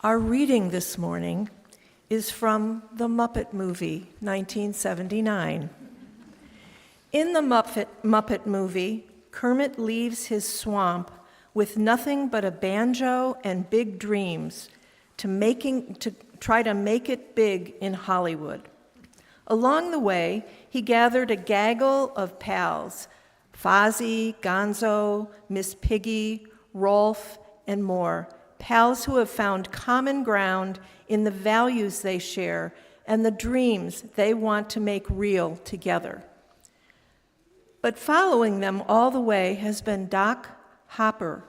Our reading this morning is from the Muppet movie, 1979. In the Muppet movie, Kermit leaves his swamp with nothing but a banjo and big dreams to try to make it big in Hollywood. Along the way, he gathered a gaggle of pals, Fozzie, Gonzo, Miss Piggy, Rolf, and more, pals who have found common ground in the values they share and the dreams they want to make real together. But following them all the way has been Doc Hopper,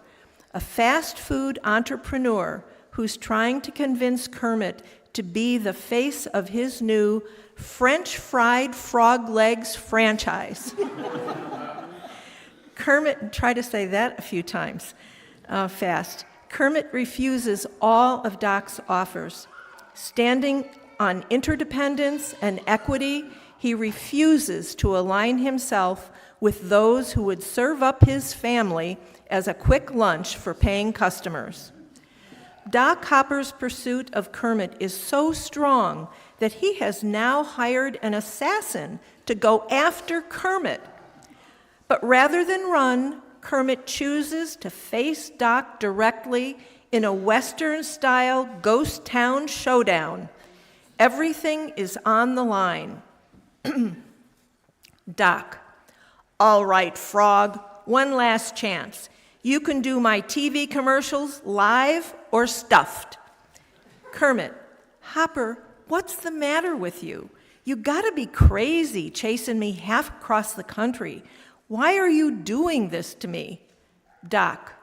a fast food entrepreneur who's trying to convince Kermit to be the face of his new French fried frog legs franchise. Kermit, try to say that a few times fast. Kermit refuses all of Doc's offers. Standing on interdependence and equity, he refuses to align himself with those who would serve up his family as a quick lunch for paying customers. Doc Hopper's pursuit of Kermit is so strong that he has now hired an assassin to go after Kermit. But rather than run, Kermit chooses to face Doc directly in a Western-style ghost town showdown. Everything is on the line. Doc: all right, Frog, one last chance. You can do my TV commercials live or stuffed. Kermit: Hopper, what's the matter with you? You gotta be crazy chasing me half across the country. Why are you doing this to me? Doc: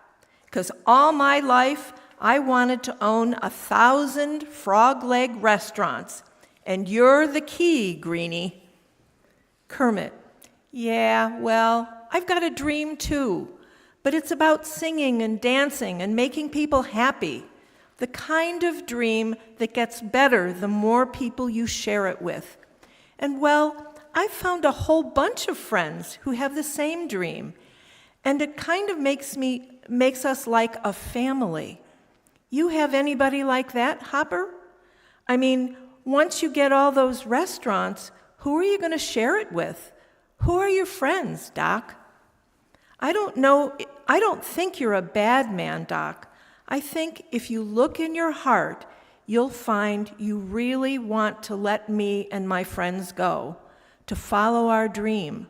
because all my life I wanted to own 1,000 frog leg restaurants, and you're the key, Greenie. Kermit: yeah, well, I've got a dream too, but it's about singing and dancing and making people happy. The kind of dream that gets better the more people you share it with. And well, I've found a whole bunch of friends who have the same dream, and it kind of makes us like a family. You have anybody like that, Hopper? I mean, once you get all those restaurants, who are you going to share it with? Who are your friends, Doc? I don't think you're a bad man, Doc. I think if you look in your heart, you'll find you really want to let me and my friends go, to follow our dream.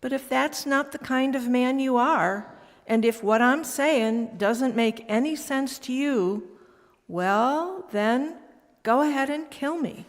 But if that's not the kind of man you are, and if what I'm saying doesn't make any sense to you, well, then go ahead and kill me.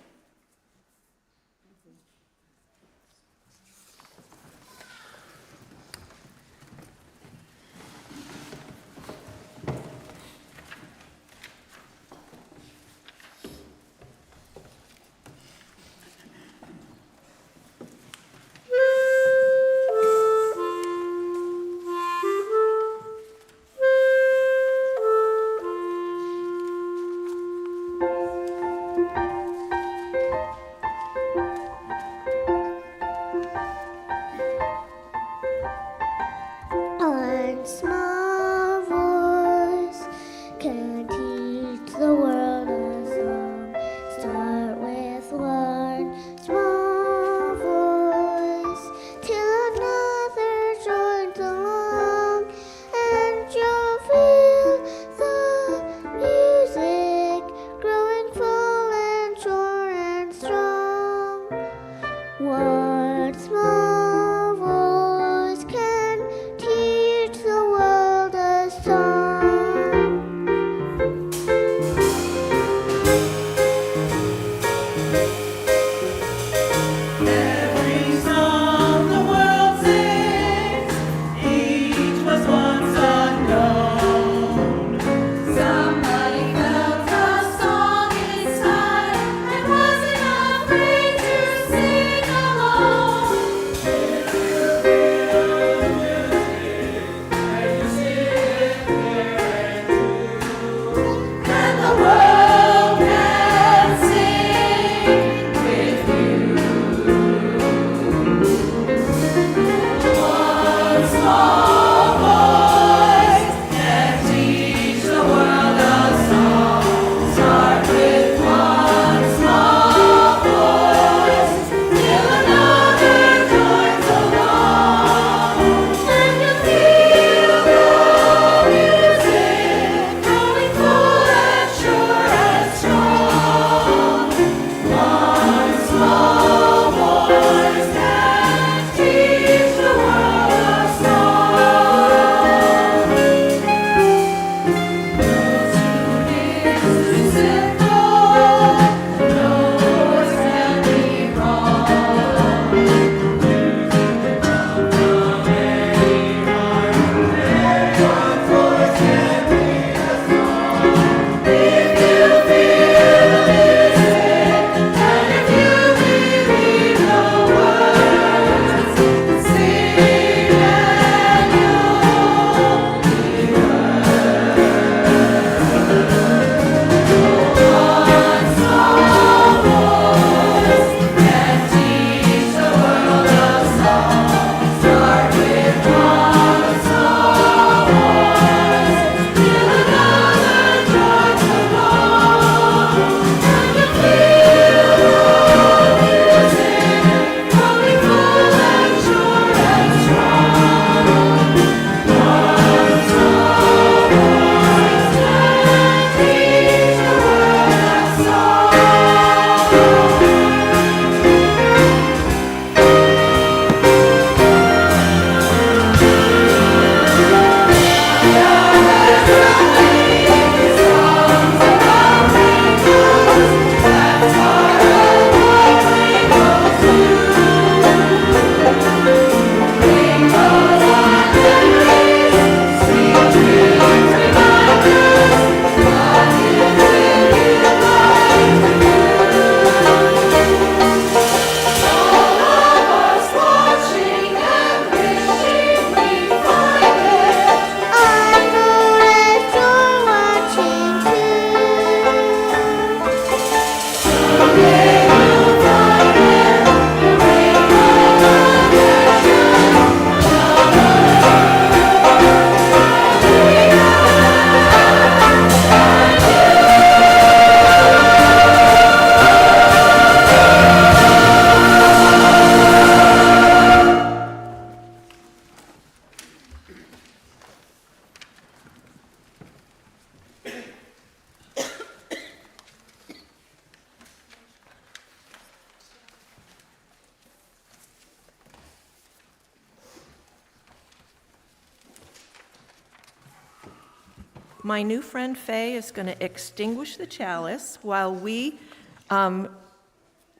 my new friend Faye is going to extinguish the chalice while we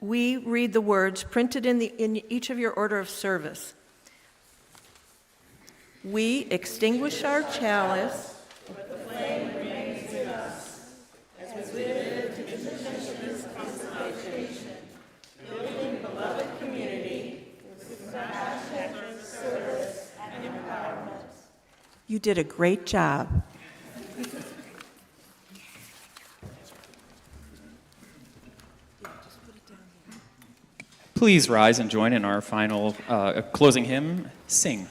read the words printed in each of your order of service. We extinguish our chalice, but the flame remains in us, as we live to defend this constellation, building beloved community with compassion, service, and empowerment. You did a great job. Please rise and join in our final closing hymn, Sing.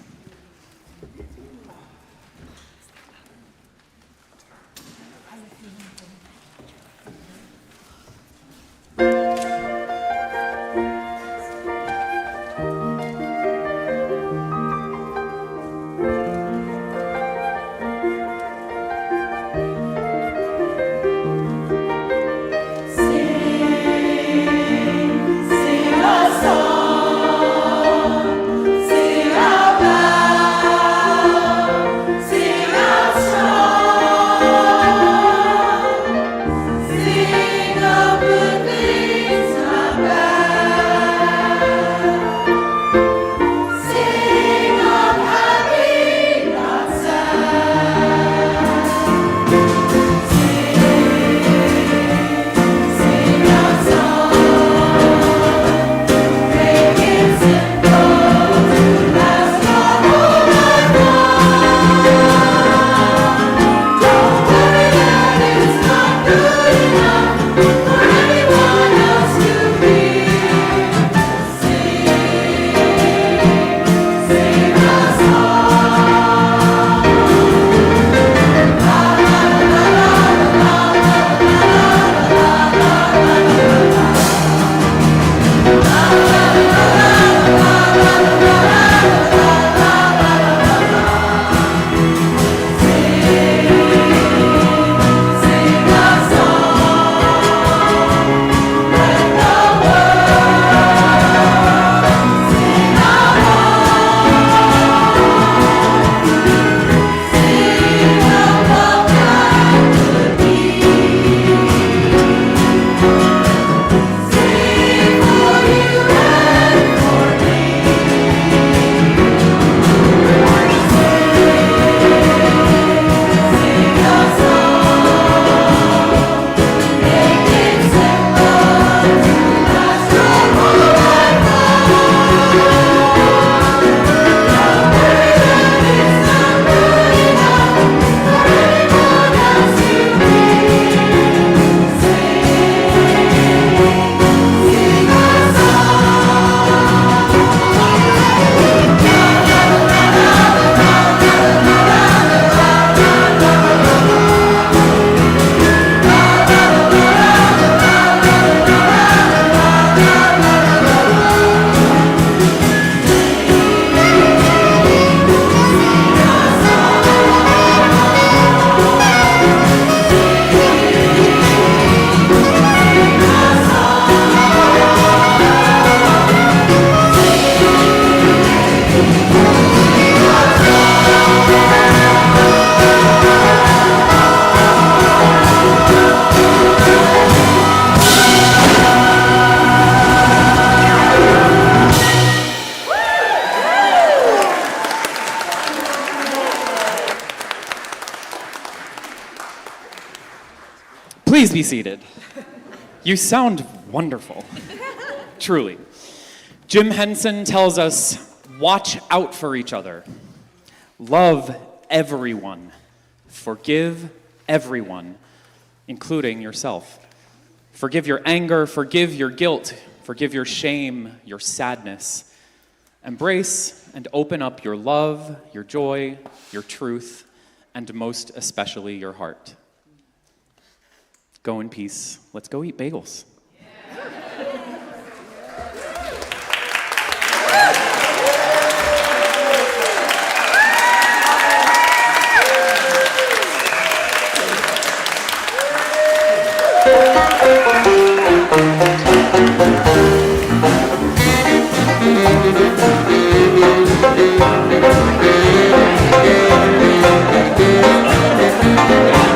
Please be seated. You sound wonderful. Truly. Jim Henson tells us, watch out for each other. Love everyone. Forgive everyone, including yourself. Forgive your anger, forgive your guilt, forgive your shame, your sadness. Embrace and open up your love, your joy, your truth, and most especially your heart. Go in peace. Let's go eat bagels. Thank you.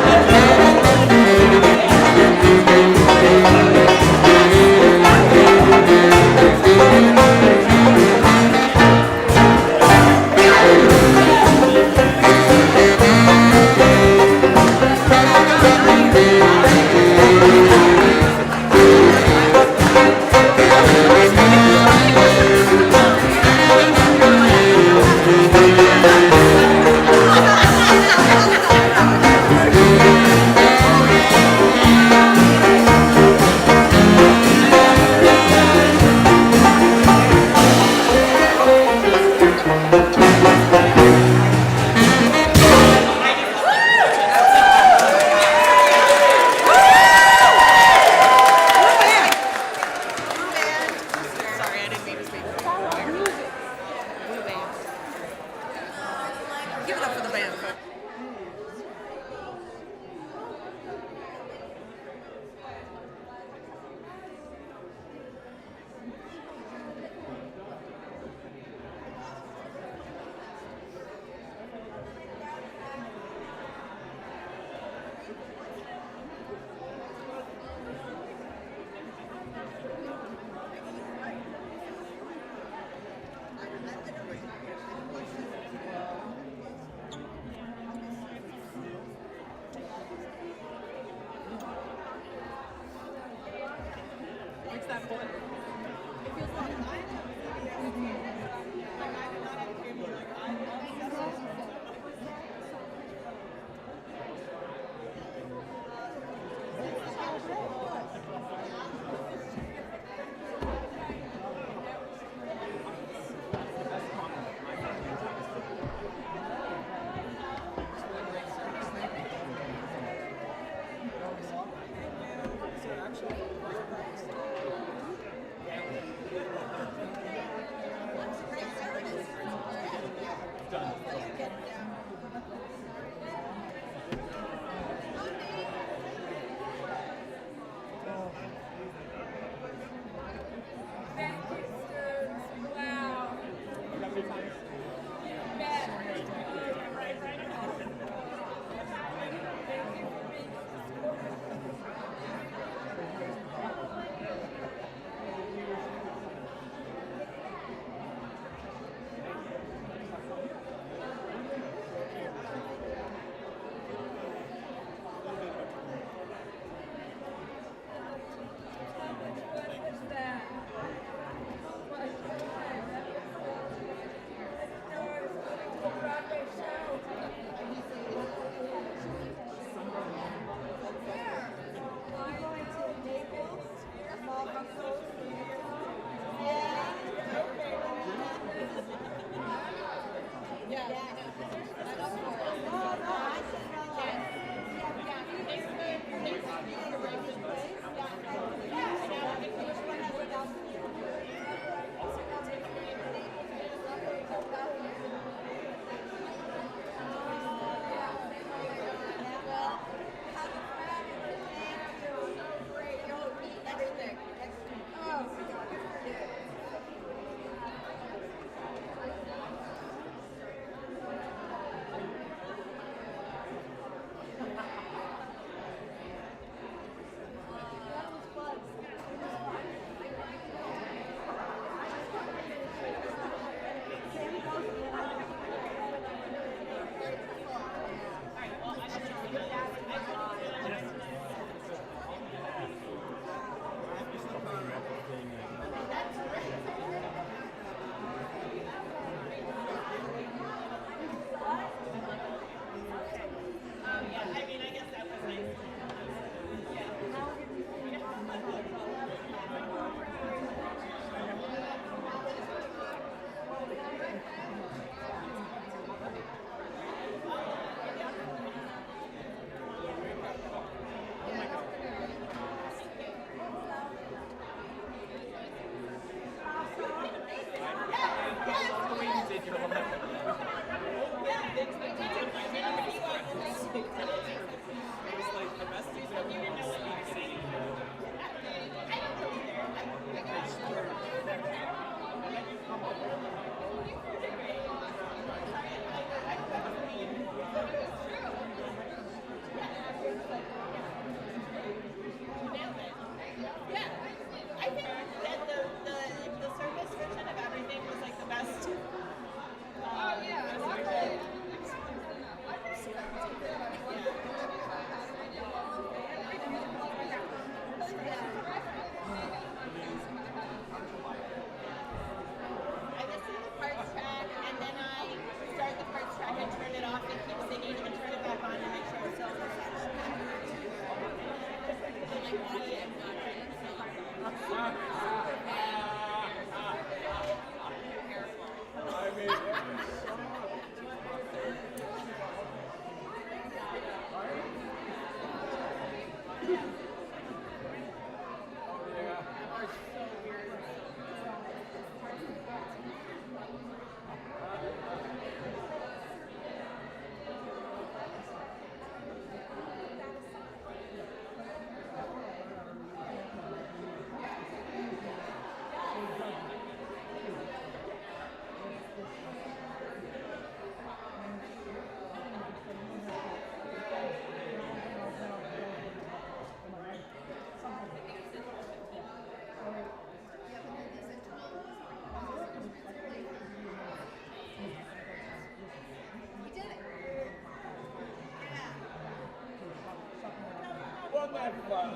Wasn't that fun?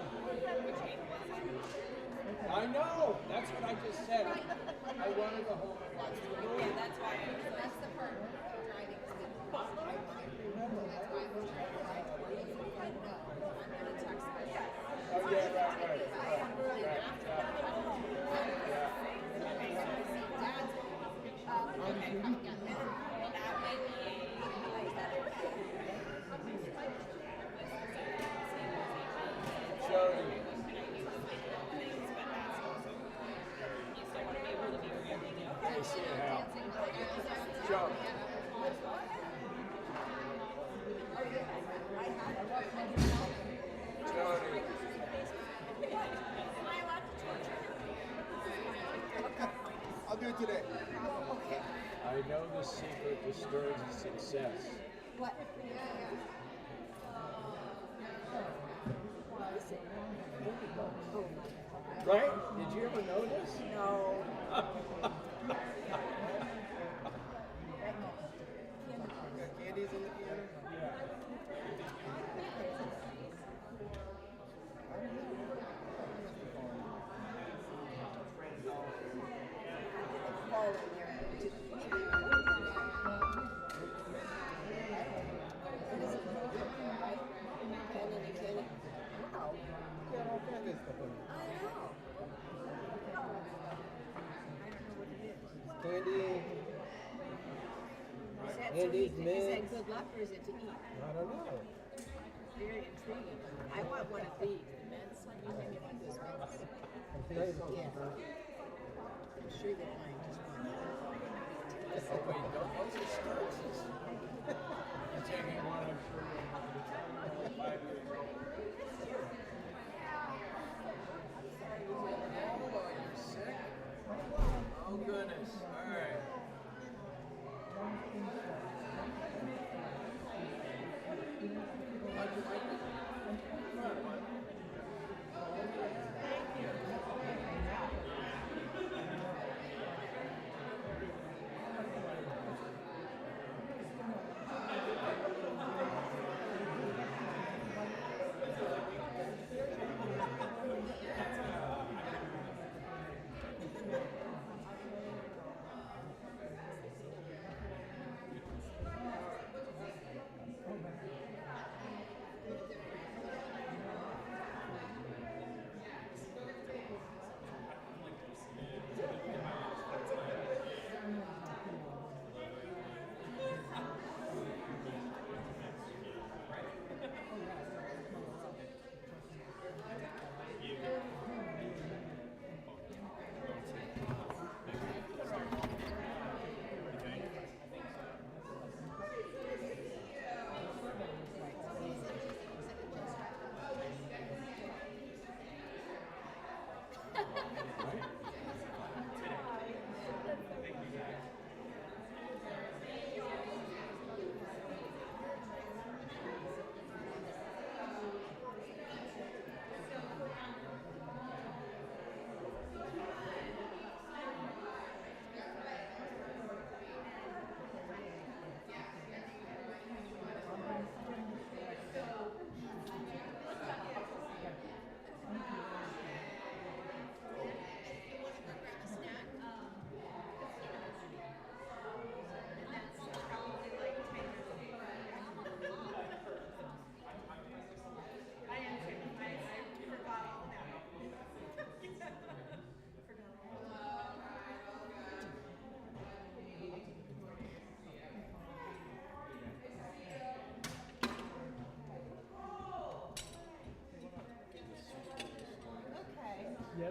I know. That's what I just said. I wanted to hold it. Yeah, that's why. That's the part driving. Oh, yeah, right. I'll do it today. I know the secret to Stearns' success. What? Right? Did you ever notice? No. Candies in the piano? Is that good luck or is it to eat? I don't know. Very intriguing. I want one of these. Mints. You think you want this mints? Yeah. I'm sure they're fine. Just one. Oh, wait, no, those are Stearns'. You're taking one, I'm sure. 5 years old. Oh, you're sick? Oh, goodness. All right.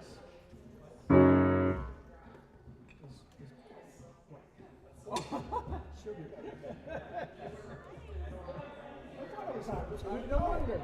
this. Sugar. I thought it was hot. No wonder.